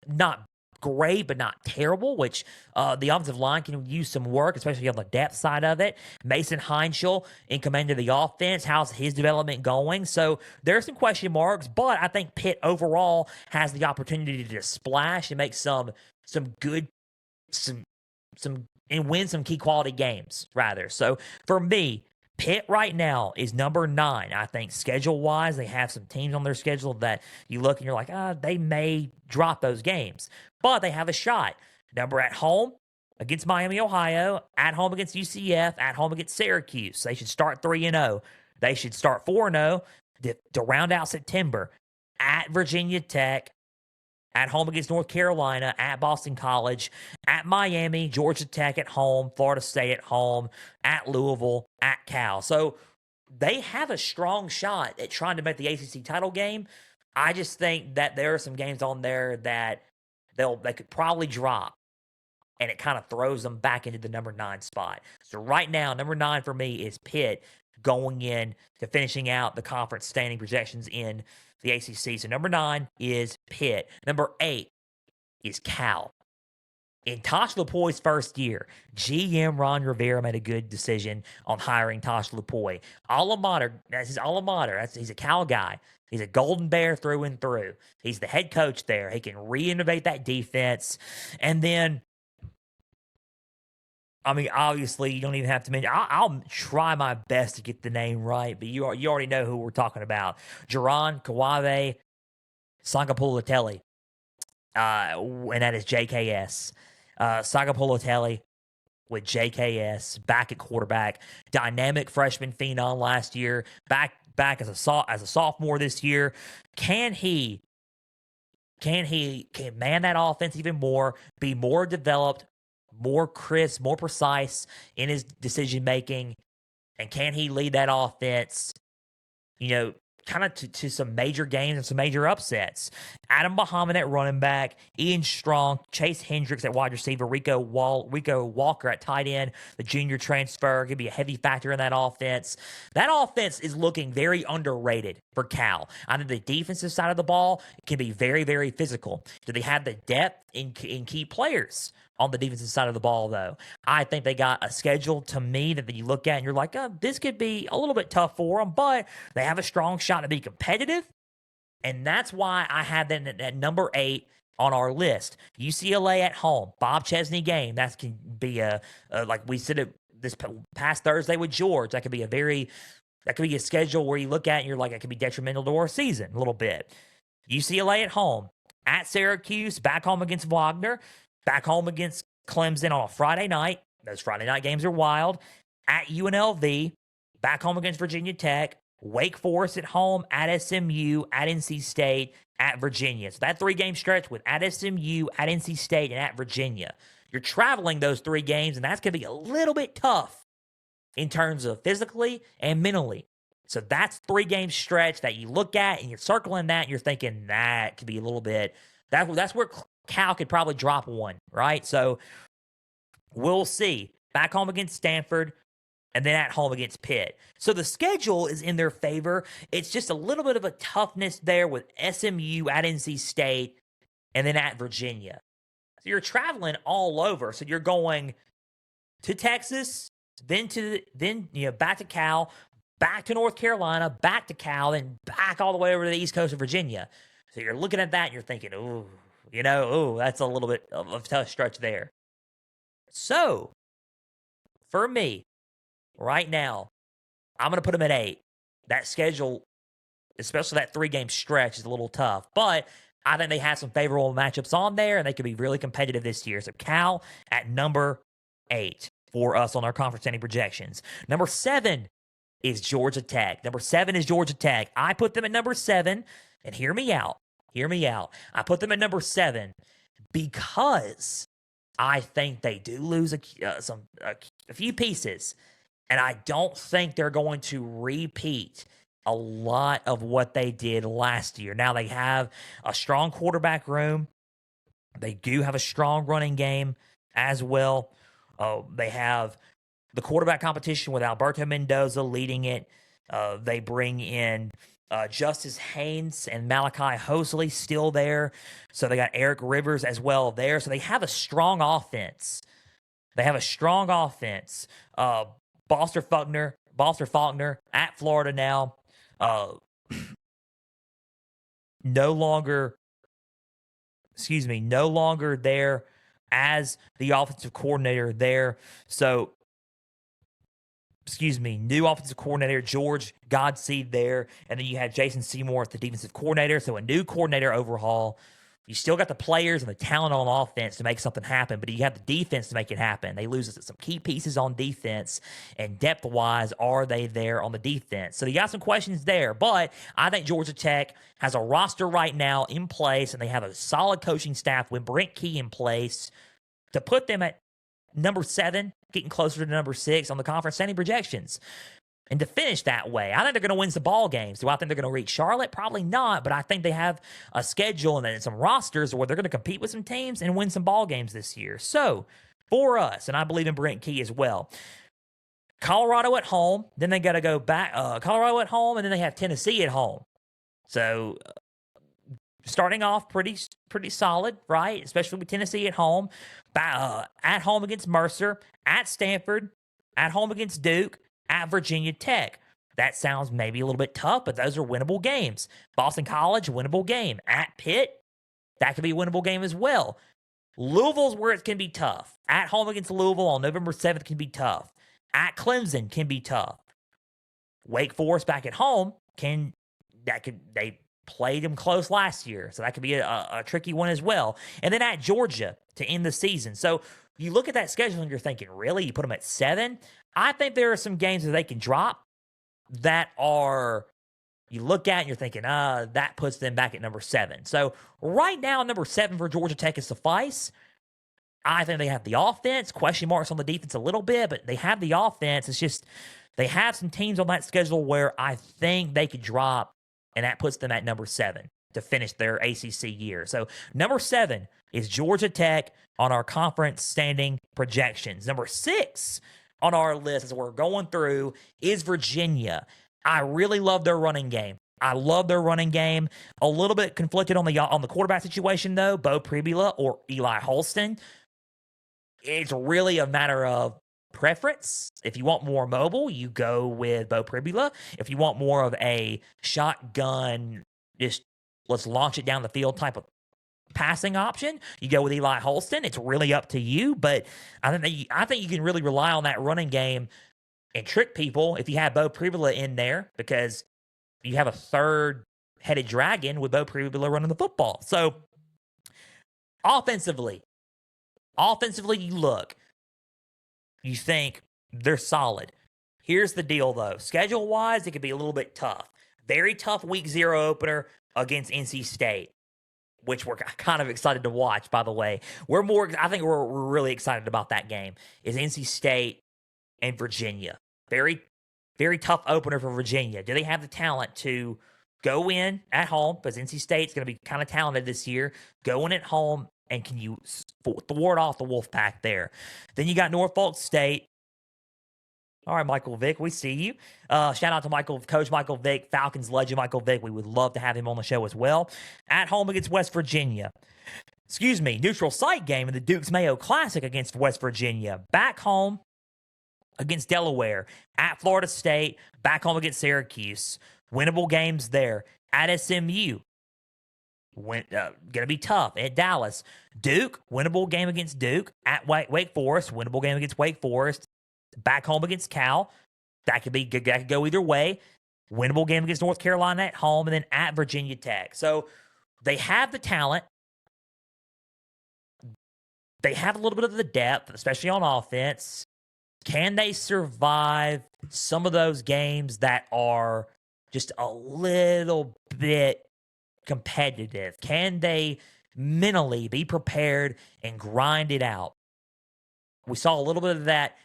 Speaker 2: not great, but not terrible, which the offensive line can use some work, especially on the depth side of it. Mason Heinschel in command of the offense. How's his development going? So there's some question marks, but I think Pitt overall has the opportunity to splash and make some good, and win some key quality games, rather. So for me, Pitt right now is number 9. I think schedule-wise, they have some teams on their schedule that you look and you're like, they may drop those games. But they have a shot. Number at home against Miami, Ohio, at home against UCF, at home against Syracuse. They should start 3-0. They should start 4-0 to round out September. At Virginia Tech, at home against North Carolina, at Boston College, at Miami, Georgia Tech at home, Florida State at home, at Louisville, at Cal. So they have a strong shot at trying to make the ACC title game. I just think that there are some games on there that they could probably drop, and it kind of throws them back into the number 9 spot. So right now, number 9 for me is Pitt going in to finishing out the conference standing projections in the ACC. So number 9 is Pitt. Number 8 is Cal. In Tosh Lupoy's first year, GM Ron Rivera made a good decision on hiring Tosh Lupoy. Alma mater, that's his alma mater. He's a Cal guy. He's a Golden Bear through and through. He's the head coach there. He can reinnovate that defense. And then, I mean, obviously, you don't even have to mention. I'll try my best to get the name right, but you already know who we're talking about. Jaron Kawabe Sangapulatelli, and that is JKS. Sangapulatelli with JKS back at quarterback. Dynamic freshman phenom last year. Back as a sophomore this year. Can he man that offense even more, be more developed, more crisp, more precise in his decision making, and can he lead that offense, kind of to some major games and some major upsets? Adam Muhammad at running back, Ian Strong, Chase Hendricks at wide receiver, Rico Walker at tight end, the junior transfer, could be a heavy factor in that offense. That offense is looking very underrated for Cal. I think the defensive side of the ball can be very, very physical. Do they have the depth in key players? On the defensive side of the ball, though, I think they got a schedule to me that you look at and you're like, this could be a little bit tough for them, but they have a strong shot to be competitive. And that's why I had them at number 8 on our list. UCLA at home, Bob Chesney game. That can be like we said this past Thursday with George. That could be a schedule where you look at and you're like, it could be detrimental to our season a little bit. UCLA at home, at Syracuse, back home against Wagner. Back home against Clemson on a Friday night. Those Friday night games are wild. At UNLV. Back home against Virginia Tech. Wake Forest at home. At SMU. At NC State. At Virginia. So that 3-game stretch with at SMU, at NC State, and at Virginia. You're traveling those 3 games, and that's going to be a little bit tough in terms of physically and mentally. So that's 3-game stretch that you look at, and you're circling that, and you're thinking that could be a little bit. That's where Cal could probably drop one, right? So we'll see. Back home against Stanford, and then at home against Pitt. So the schedule is in their favor. It's just a little bit of a toughness there with SMU, at NC State, and then at Virginia. So you're traveling all over. So you're going to Texas, then back to Cal, back to North Carolina, back to Cal, and back all the way over to the East Coast of Virginia. So you're looking at that and you're thinking, that's a little bit of a tough stretch there. So, for me, right now, I'm going to put them at 8. That schedule, especially that 3-game stretch, is a little tough. But I think they have some favorable matchups on there, and they could be really competitive this year. So, Cal at number 8 for us on our conference standing projections. Number 7 is Georgia Tech. I put them at number 7, and hear me out. I put them at number 7 because I think they do lose a few pieces, and I don't think they're going to repeat a lot of what they did last year. Now, they have a strong quarterback room. They do have a strong running game as well. They have the quarterback competition with Alberto Mendoza leading it. They bring in Justice Haynes and Malachi Hosley still there. So they got Eric Rivers as well there. So they have a strong offense. Foster Faulkner at Florida now. No longer there as the offensive coordinator there. So, new offensive coordinator, George Godseed there. And then you had Jason Seymour as the defensive coordinator. So a new coordinator overhaul. You still got the players and the talent on offense to make something happen, but you have the defense to make it happen. They lose some key pieces on defense, and depth-wise, are they there on the defense? So you got some questions there, but I think Georgia Tech has a roster right now in place, and they have a solid coaching staff with Brent Key in place to put them at number 7, getting closer to number 6 on the conference standing projections. And to finish that way, I think they're going to win some ball games. Do I think they're going to reach Charlotte? Probably not, but I think they have a schedule and some rosters where they're going to compete with some teams and win some ball games this year. So, for us, and I believe in Brent Key as well, Colorado at home, then they got to go back, Colorado at home, and then they have Tennessee at home. So, starting off pretty solid, right? Especially with Tennessee at home. At home against Mercer, at Stanford, at home against Duke, at Virginia Tech. That sounds maybe a little bit tough, but those are winnable games. Boston College, winnable game. At Pitt, that could be a winnable game as well. Louisville's where it can be tough. At home against Louisville on November 7th can be tough. At Clemson can be tough. Wake Forest back at home they played them close last year, so that could be a tricky one as well. And then at Georgia to end the season. So you look at that schedule and you're thinking, really? You put them at 7? I think there are some games that they can drop that are, you look at and you're thinking, that puts them back at number 7. So right now, number 7 for Georgia Tech is suffice. I think they have the offense, question marks on the defense a little bit, but they have the offense. It's just, they have some teams on that schedule where I think they could drop, and that puts them at number 7 to finish their ACC year. So number 7 is Georgia Tech on our conference standing projections. Number 6 on our list as we're going through is Virginia. I really love their running game. A little bit conflicted on the quarterback situation, though. Bo Pribula or Eli Holston. It's really a matter of preference. If you want more mobile, you go with Bo Pribula. If you want more of a shotgun, just let's launch it down the field type of passing option, you go with Eli Holston. It's really up to you, but I think you can really rely on that running game and trick people if you have Bo Pribula in there, because you have a third-headed dragon with Bo Pribula running the football. So offensively, you look, you think they're solid. Here's the deal, though. Schedule-wise, it could be a little bit tough. Very tough week 0 opener against NC State, which we're kind of excited to watch, by the way. I think we're really excited about that game, is NC State and Virginia. Very, very tough opener for Virginia. Do they have the talent to go in at home, because NC State's going to be kind of talented this year, go in at home, and can you thwart off the Wolfpack there? Then you got Norfolk State. All right, Michael Vick, we see you. Shout out to Coach Michael Vick, Falcons legend Michael Vick. We would love to have him on the show as well. At home against West Virginia. Neutral site game in the Duke's Mayo Classic against West Virginia. Back home against Delaware. At Florida State. Back home against Syracuse. Winnable games there. At SMU. Going to be tough. At Dallas. Duke, winnable game against Duke. At Wake Forest, winnable game against Wake Forest. Back home against Cal. That could go either way. Winnable game against North Carolina at home, and then at Virginia Tech. So they have the talent. They have a little bit of the depth, especially on offense. Can they survive some of those games that are just a little bit competitive? Can they mentally be prepared and grind it out? We saw a little bit of that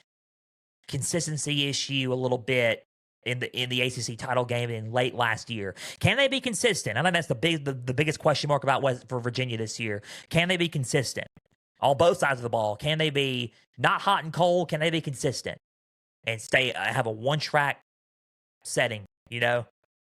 Speaker 2: consistency issue a little bit in the ACC title game in late last year. Can they be consistent? I think that's the biggest question mark for Virginia this year. Can they be consistent on both sides of the ball? Can they be not hot and cold? Can they be consistent? and have a one-track setting,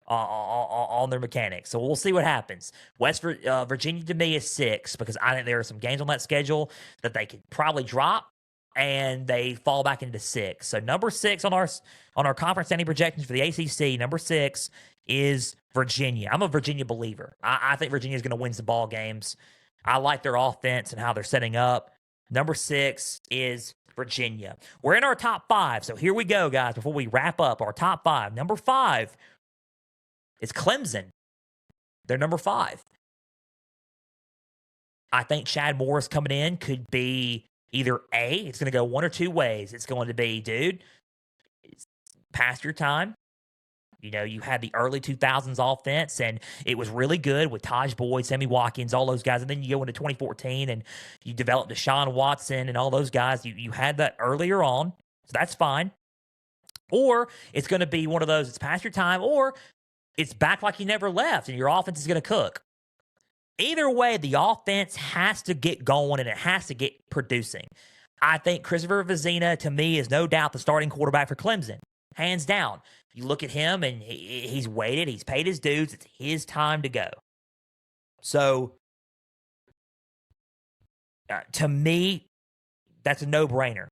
Speaker 2: on their mechanics. So we'll see what happens. Virginia to me is 6 because I think there are some games on that schedule that they could probably drop and they fall back into 6. So number 6 on our conference standing projections for the ACC, number 6 is Virginia. I'm a Virginia believer. I think Virginia is going to win some ball games. I like their offense and how they're setting up. Number 6 is Virginia. We're in our top 5. So here we go, guys, before we wrap up our top 5. Number 5 is Clemson. They're number 5. I think Chad Morris coming in could be either A, it's going to go one or two ways. It's going to be, dude, it's past your time. You had the early 2000s offense, and it was really good with Taj Boyd, Sammy Watkins, all those guys. And then you go into 2014, and you developed Deshaun Watson and all those guys. You had that earlier on, so that's fine. Or it's going to be one of those, it's past your time, or it's back like you never left, and your offense is going to cook. Either way, the offense has to get going, and it has to get producing. I think Christopher Vizina, to me, is no doubt the starting quarterback for Clemson. Hands down. You look at him, and he's waited. He's paid his dues. It's his time to go. So, to me, that's a no-brainer.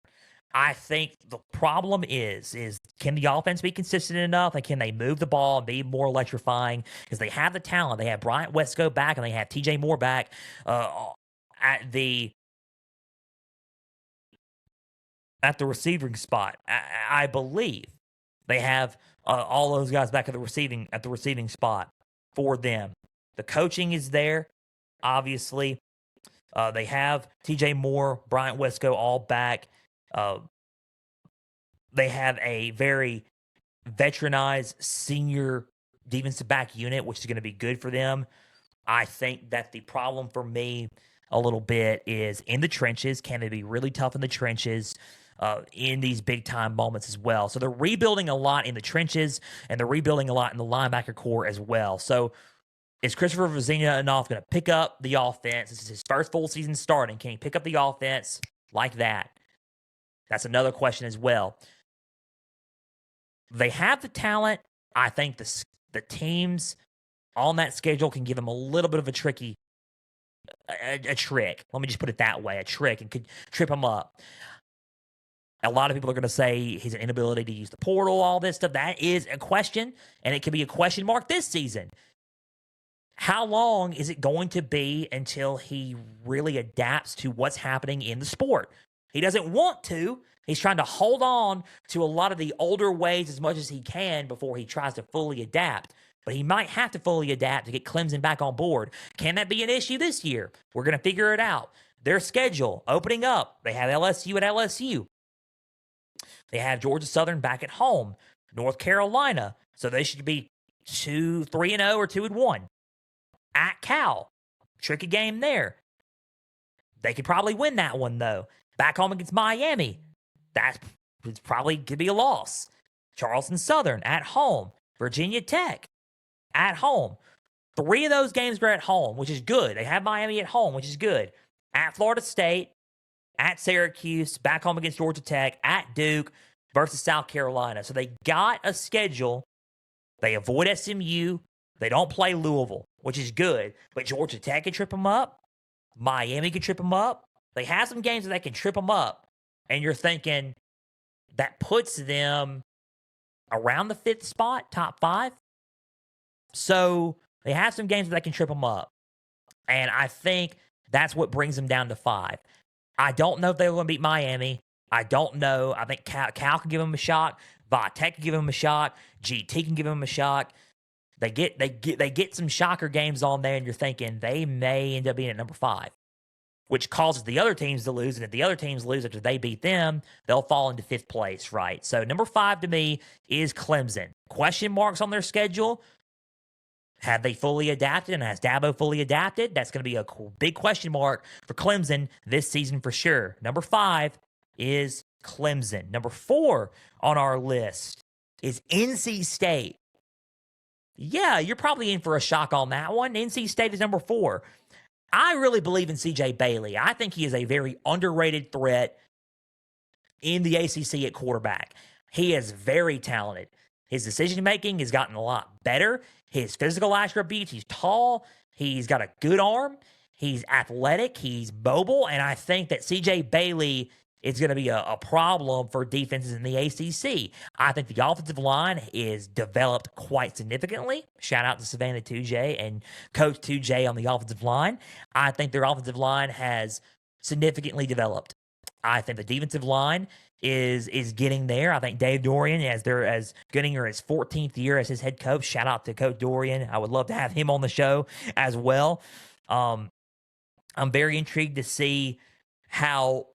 Speaker 2: I think the problem is can the offense be consistent enough, and can they move the ball and be more electrifying? Because they have the talent. They have Bryant Wesco back, and they have TJ Moore back at the receiving spot. I believe they have all those guys back at the receiving spot for them. The coaching is there, obviously. They have TJ Moore, Bryant Wesco all back. They have a very veteranized senior defensive back unit, which is going to be good for them. I think that the problem for me a little bit is in the trenches. Can they be really tough in the trenches in these big-time moments as well? So they're rebuilding a lot in the trenches, and they're rebuilding a lot in the linebacker core as well. So is Christopher Vizina enough going to pick up the offense? This is his first full season starting. Can he pick up the offense like that? That's another question as well. They have the talent. I think the teams on that schedule can give them a little bit of a trick. Let me just put it that way, a trick, and could trip them up. A lot of people are going to say his inability to use the portal, all this stuff. That is a question, and it could be a question mark this season. How long is it going to be until he really adapts to what's happening in the sport? He doesn't want to. He's trying to hold on to a lot of the older ways as much as he can before he tries to fully adapt. But he might have to fully adapt to get Clemson back on board. Can that be an issue this year? We're going to figure it out. Their schedule opening up. They have LSU at LSU. They have Georgia Southern back at home. North Carolina. So they should be 3-0 or 2-1. At Cal. Tricky game there. They could probably win that one, though. Back home against Miami. That's probably could be a loss. Charleston Southern at home. Virginia Tech at home. 3 of those games are at home, which is good. They have Miami at home, which is good. At Florida State, at Syracuse, back home against Georgia Tech, at Duke versus South Carolina. So they got a schedule. They avoid SMU. They don't play Louisville, which is good. But Georgia Tech can trip them up. Miami can trip them up. They have some games that they can trip them up. And you're thinking that puts them around the 5th spot, top 5. So they have some games that they can trip them up. And I think that's what brings them down to 5. I don't know if they're going to beat Miami. I don't know. I think Cal can give them a shot. Tech can give them a shot. GT can give them a shot. They get some shocker games on there, and you're thinking they may end up being at number 5. Which causes the other teams to lose, and if the other teams lose after they beat them, they'll fall into 5th place, right? So number 5 to me is Clemson. Question marks on their schedule. Have they fully adapted, and has Dabo fully adapted? That's going to be a big question mark for Clemson this season for sure. Number 5 is Clemson. Number 4 on our list is NC State. Yeah, you're probably in for a shock on that one. NC State is number 4. I really believe in C.J. Bailey. I think he is a very underrated threat in the ACC at quarterback. He is very talented. His decision making has gotten a lot better. His physical attributes, he's tall, he's got a good arm, he's athletic, he's mobile, and I think that CJ Bailey is going to be a problem for defenses in the ACC. I think the offensive line is developed quite significantly. Shout out to Savannah 2J and Coach 2J on the offensive line. I think their offensive line has significantly developed. I think the defensive line is getting there. I think Dave Dorian, as getting her his 14th year as his head coach. Shout out to Coach Dorian. I would love to have him on the show as well. I'm very intrigued to see how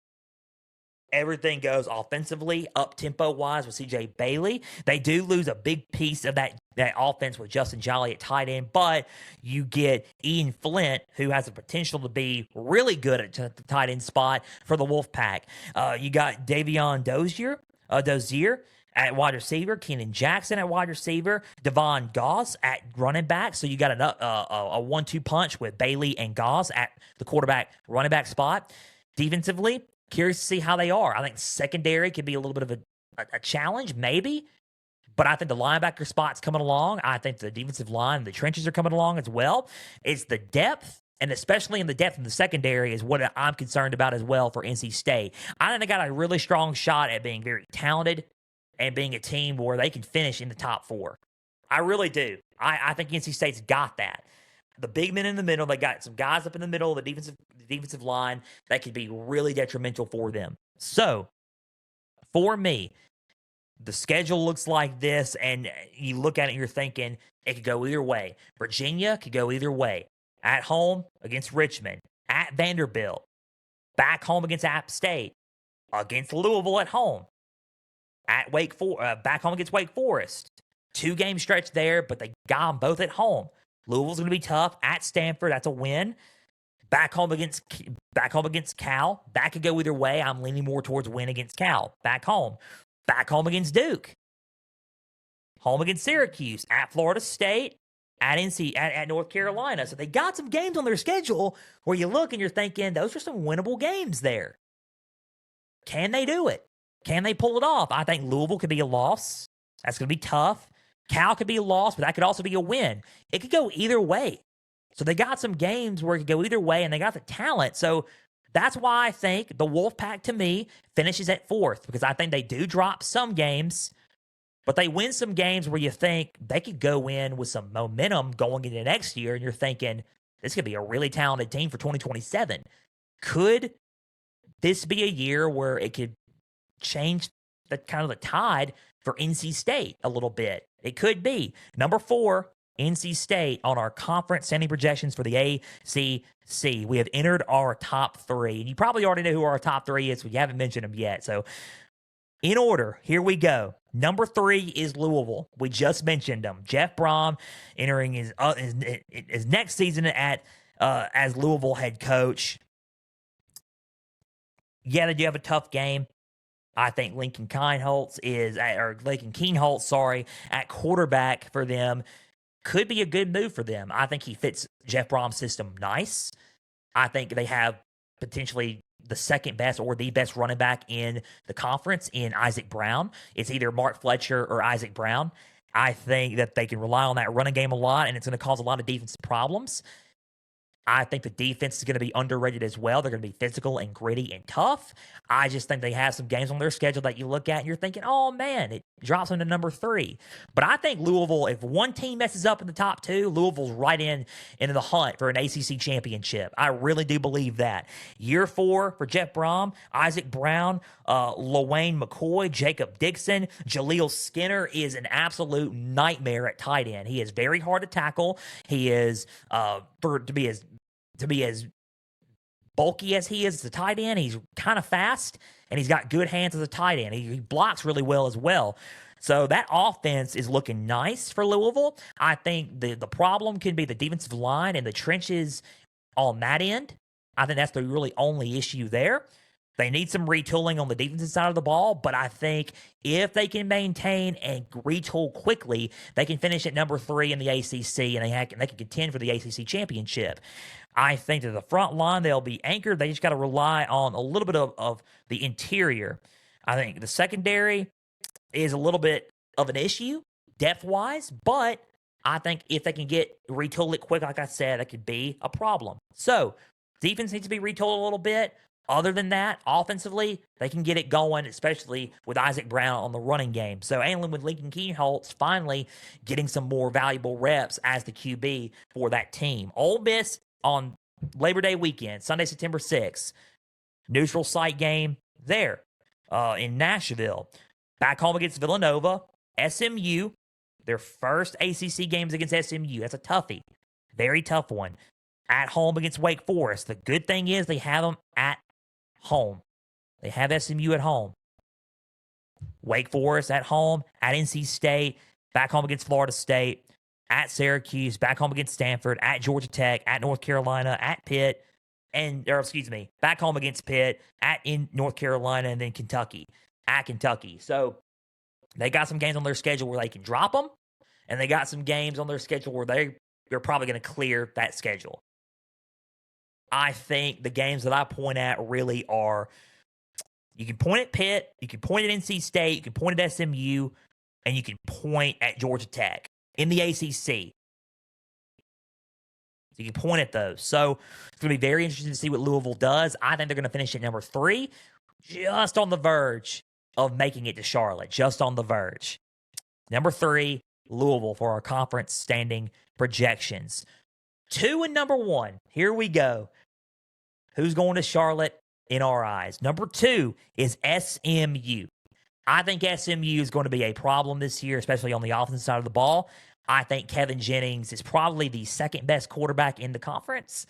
Speaker 2: everything goes offensively, up-tempo wise with CJ Bailey. They do lose a big piece of that offense with Justin Jolly at tight end, but you get Ian Flint, who has the potential to be really good at the tight end spot for the Wolfpack. You got Davion Dozier at wide receiver, Kenan Jackson at wide receiver, Devon Goss at running back. So you got a 1-2 punch with Bailey and Goss at the quarterback running back spot. Defensively, curious to see how they are. I think secondary could be a little bit of a challenge, maybe. But I think the linebacker spot's coming along. I think the defensive line, the trenches are coming along as well. It's the depth, and especially in the depth of the secondary is what I'm concerned about as well for NC State. I think they got a really strong shot at being very talented and being a team where they can finish in the top 4. I really do. I think NC State's got that. The big men in the middle, they got some guys up in the middle of the defensive line that could be really detrimental for them. So, for me, the schedule looks like this, and you look at it and you're thinking it could go either way. Virginia could go either way. At home against Richmond, at Vanderbilt, back home against App State, against Louisville at home, at back home against Wake Forest. 2-game stretch there, but they got them both at home. Louisville's going to be tough. At Stanford, that's a win. Back home against Cal. That could go either way. I'm leaning more towards win against Cal. Back home. Back home against Duke. Home against Syracuse. At Florida State. At North Carolina. So they got some games on their schedule where you look and you're thinking, those are some winnable games there. Can they do it? Can they pull it off? I think Louisville could be a loss. That's going to be tough. Cal could be a loss, but that could also be a win. It could go either way. So they got some games where it could go either way, and they got the talent. So that's why I think the Wolfpack, to me, finishes at 4th, because I think they do drop some games, but they win some games where you think they could go in with some momentum going into next year, and you're thinking, this could be a really talented team for 2027. Could this be a year where it could change the tide for NC State a little bit? It could be. Number 4, NC State on our conference standing projections for the ACC. We have entered our top 3. And you probably already know who our top 3 is, but you haven't mentioned them yet. So, in order, here we go. Number 3 is Louisville. We just mentioned them. Jeff Brom entering his next season as Louisville head coach. Yeah, they do have a tough game. I think Lincoln Kienholz at quarterback for them could be a good move for them. I think he fits Jeff Brom's system nice. I think they have potentially the second best or the best running back in the conference in Isaac Brown. It's either Mark Fletcher or Isaac Brown. I think that they can rely on that running game a lot, and it's going to cause a lot of defensive problems. I think the defense is going to be underrated as well. They're going to be physical and gritty and tough. I just think they have some games on their schedule that you look at and you're thinking, oh man, it drops them to number 3. But I think Louisville, if one team messes up in the top 2, Louisville's right into the hunt for an ACC championship. I really do believe that. Year 4 for Jeff Brom, Isaac Brown, LaWayne McCoy, Jacob Dixon, Jaleel Skinner is an absolute nightmare at tight end. He is very hard to tackle. He is, to be as bulky as he is as a tight end, he's kind of fast, and he's got good hands as a tight end. He blocks really well as well. So that offense is looking nice for Louisville. I think the problem could be the defensive line and the trenches on that end. I think that's the really only issue there. They need some retooling on the defensive side of the ball, but I think if they can maintain and retool quickly, they can finish at number 3 in the ACC, and they can contend for the ACC championship. I think that the front line, they'll be anchored. They just got to rely on a little bit of the interior. I think the secondary, is a little bit of an issue depth-wise, but I think if they can retool it quick, like I said, that could be a problem. So, defense needs to be retooled a little bit. Other than that, offensively, they can get it going, especially with Isaac Brown on the running game. So, and with Lincoln Keyholtz finally getting some more valuable reps as the QB for that team. Ole Miss on Labor Day weekend, Sunday, September 6th. Neutral site game there in Nashville. Back home against Villanova. SMU, their first ACC games against SMU. That's a toughie. Very tough one. At home against Wake Forest. The good thing is they have them at home. They have SMU at home. Wake Forest at home, at NC State, back home against Florida State, at Syracuse, back home against Stanford, at Georgia Tech, at North Carolina, at Pitt, back home against Pitt, in North Carolina, and then Kentucky, at Kentucky. So they got some games on their schedule where they can drop them, and they got some games on their schedule where they're probably going to clear that schedule. I think the games that I point at really are, you can point at Pitt, you can point at NC State, you can point at SMU, and you can point at Georgia Tech in the ACC. So you can point at those. So it's going to be very interesting to see what Louisville does. I think they're going to finish at number 3, just on the verge of making it to Charlotte, just on the verge. Number 3, Louisville for our conference standing projections. 2 and number 1. Here we go. Who's going to Charlotte in our eyes? Number 2 is SMU. I think SMU is going to be a problem this year, especially on the offensive side of the ball. I think Kevin Jennings is probably the second best quarterback in the conference.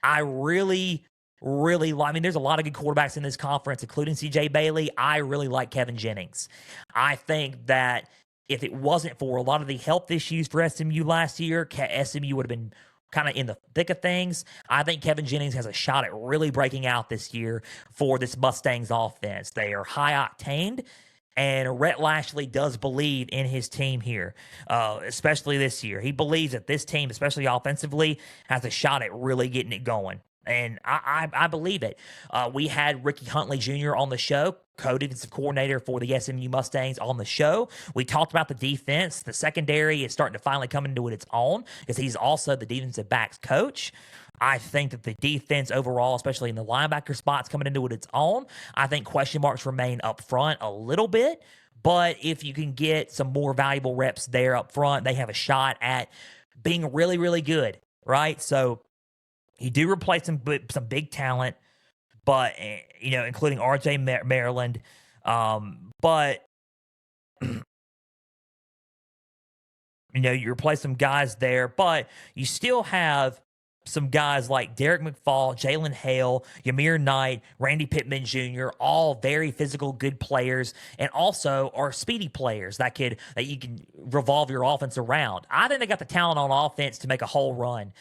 Speaker 2: I really like, there's a lot of good quarterbacks in this conference, including CJ Bailey. I really like Kevin Jennings. I think that if it wasn't for a lot of the health issues for SMU last year, SMU would have been kind of in the thick of things. I think Kevin Jennings has a shot at really breaking out this year for this Mustangs offense. They are high octaned, and Rhett Lashley does believe in his team here, especially this year. He believes that this team, especially offensively, has a shot at really getting it going. And I believe it. We had Ricky Huntley Jr. on the show, co-defensive coordinator for the SMU Mustangs on the show. We talked about the defense. The secondary is starting to finally come into its own because he's also the defensive backs coach. I think that the defense overall, especially in the linebacker spots, coming into its own. I think question marks remain up front a little bit, but if you can get some more valuable reps there up front, they have a shot at being really, really good, right? So you do replace some big talent, but including R.J. Maryland, but you replace some guys there, but you still have some guys like Derek McFall, Jalen Hale, Ymir Knight, Randy Pittman Jr., all very physical, good players, and also are speedy players that you can revolve your offense around. I think they got the talent on offense to make a whole run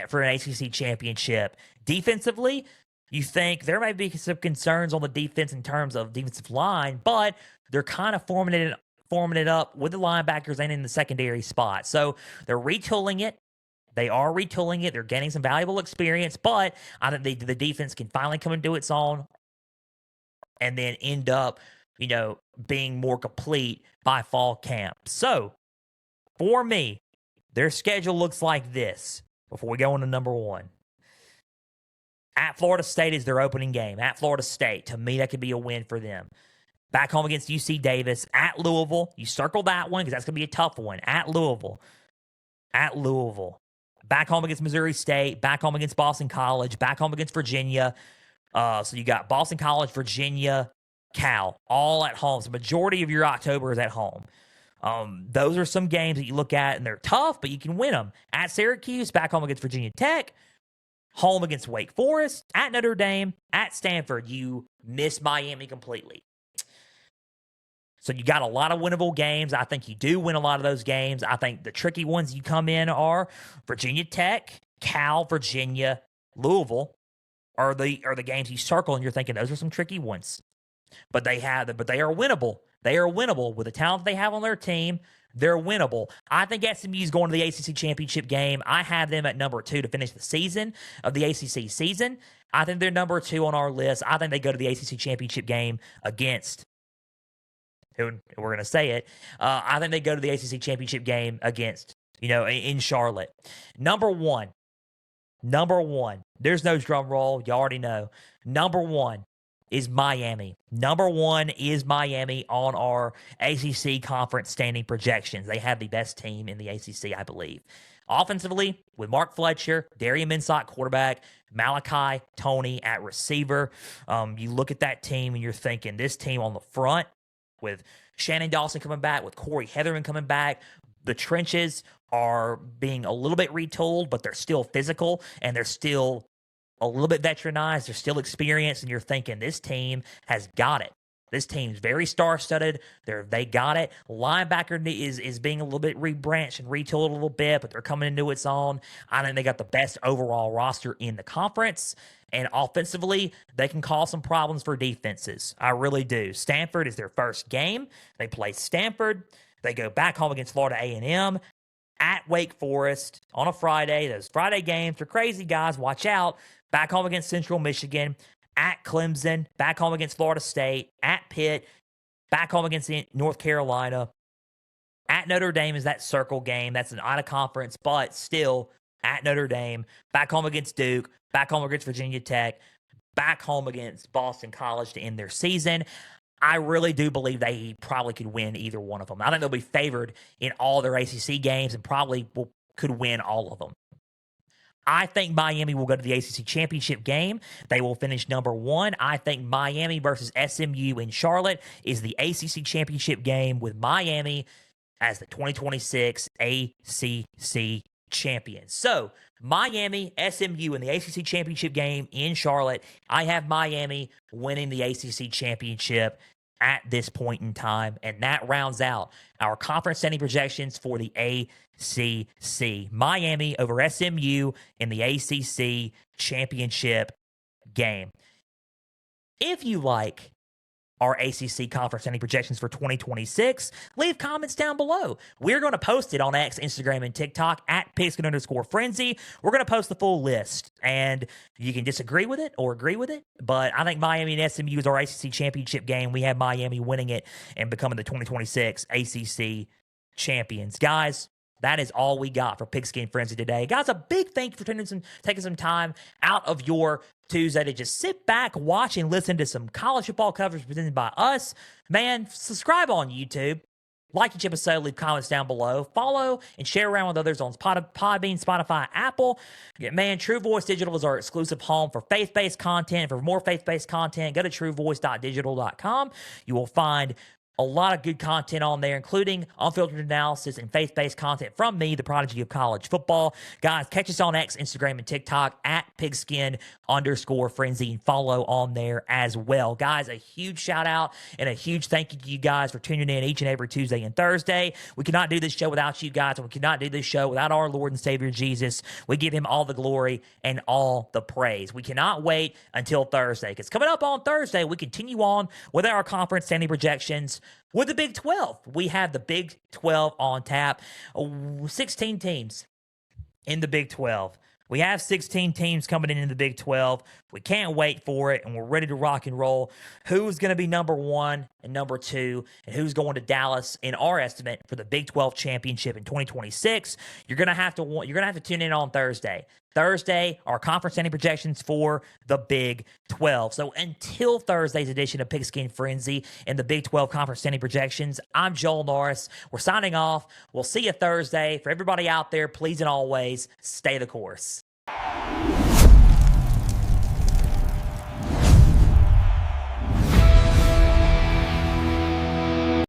Speaker 2: for an ACC championship. Defensively, you think there might be some concerns on the defense in terms of defensive line, but they're kind of forming it up with the linebackers and in the secondary spot. So they're retooling it. They are retooling it. They're gaining some valuable experience, but I think the defense can finally come into its own and then end up, being more complete by fall camp. So for me, their schedule looks like this before we go into number 1. At Florida State is their opening game. At Florida State, to me, that could be a win for them. Back home against UC Davis. At Louisville, you circle that one because that's going to be a tough one. At Louisville. Back home against Missouri State, back home against Boston College, back home against Virginia. So you got Boston College, Virginia, Cal, all at home. So the majority of your October is at home. Those are some games that you look at, and they're tough, but you can win them. At Syracuse, back home against Virginia Tech, home against Wake Forest, at Notre Dame, at Stanford. You miss Miami completely. So you got a lot of winnable games. I think you do win a lot of those games. I think the tricky ones you come in are Virginia Tech, Cal, Virginia, Louisville are the games you circle and you're thinking those are some tricky ones. But they are winnable. They are winnable with the talent they have on their team. They're winnable. I think SMU is going to the ACC championship game. I have them at number 2 to finish the season of the ACC season. I think they're number 2 on our list. I think they go to the ACC championship game against who we're going to say it, I think they go to the ACC championship game against, in Charlotte. Number one, there's no drum roll. You already know. Number one is Miami. Number one is Miami on our ACC conference standing projections. They have the best team in the ACC, I believe. Offensively, with Mark Fletcher, Darian Mensah quarterback, Malachi Toney at receiver, you look at that team and you're thinking this team on the front with Shannon Dawson coming back, with Corey Heatherman coming back, the trenches are being a little bit retooled, but they're still physical and they're still a little bit veteranized. They're still experienced, and you're thinking this team has got it. This team's very star-studded. They got it. Linebacker is being a little bit rebranched and retooled a little bit, but they're coming into its own. I think they got the best overall roster in the conference. And offensively, they can cause some problems for defenses. I really do. Stanford is their first game. They play Stanford. They go back home against Florida A&M. At Wake Forest on a Friday. Those Friday games are crazy, guys. Watch out. Back home against Central Michigan. At Clemson. Back home against Florida State. At Pitt. Back home against North Carolina. At Notre Dame is that circle game. That's an out-of-conference, but still at Notre Dame. Back home against Duke. Back home against Virginia Tech. Back home against Boston College to end their season. I really do believe they probably could win either one of them. I think they'll be favored in all their ACC games and probably could win all of them. I think Miami will go to the ACC championship game. They will finish number one. I think Miami versus SMU in Charlotte is the ACC championship game with Miami as the 2026 ACC champions. So, Miami, SMU in the ACC championship game in Charlotte. I have Miami winning the ACC championship at this point in time, and that rounds out our conference standing projections for the ACC. Miami over SMU in the ACC championship game. If you like our ACC conference standing projections for 2026, leave comments down below. We're going to post it on X, Instagram, and TikTok at Pigskin_Frenzy. We're going to post the full list, and you can disagree with it or agree with it, but I think Miami and SMU is our ACC championship game. We have Miami winning it and becoming the 2026 ACC champions. Guys, that is all we got for Pigskin Frenzy today. Guys, a big thank you for taking some time out of your Tuesday to just sit back, watch, and listen to some college football coverage presented by us. Man, subscribe on YouTube. Like each episode, leave comments down below. Follow and share around with others on Podbean, Spotify, Apple. Man, True Voice Digital is our exclusive home for faith-based content. For more faith-based content, go to truevoice.digital.com. You will find a lot of good content on there, including unfiltered analysis and faith-based content from me, the prodigy of college football. Guys, catch us on X, Instagram, and TikTok at Pigskin_Frenzy and follow on there as well. Guys, a huge shout out and a huge thank you to you guys for tuning in each and every Tuesday and Thursday. We cannot do this show without you guys, and we cannot do this show without our Lord and Savior Jesus. We give him all the glory and all the praise. We cannot wait until Thursday, because coming up on Thursday, we continue on with our conference standing projections with the Big 12. We have the Big 12 on tap. 16 teams in the Big 12. We have 16 teams coming into the Big 12. We can't wait for it, and we're ready to rock and roll. Who's going to be number one and number two, and who's going to Dallas in our estimate for the Big 12 championship in 2026? You're going to have to tune in on Thursday. Thursday, our conference standing projections for the Big 12. So until Thursday's edition of Pigskin Frenzy and the Big 12 conference standing projections, I'm Joel Norris. We're signing off. We'll see you Thursday. For everybody out there, please and always stay the course.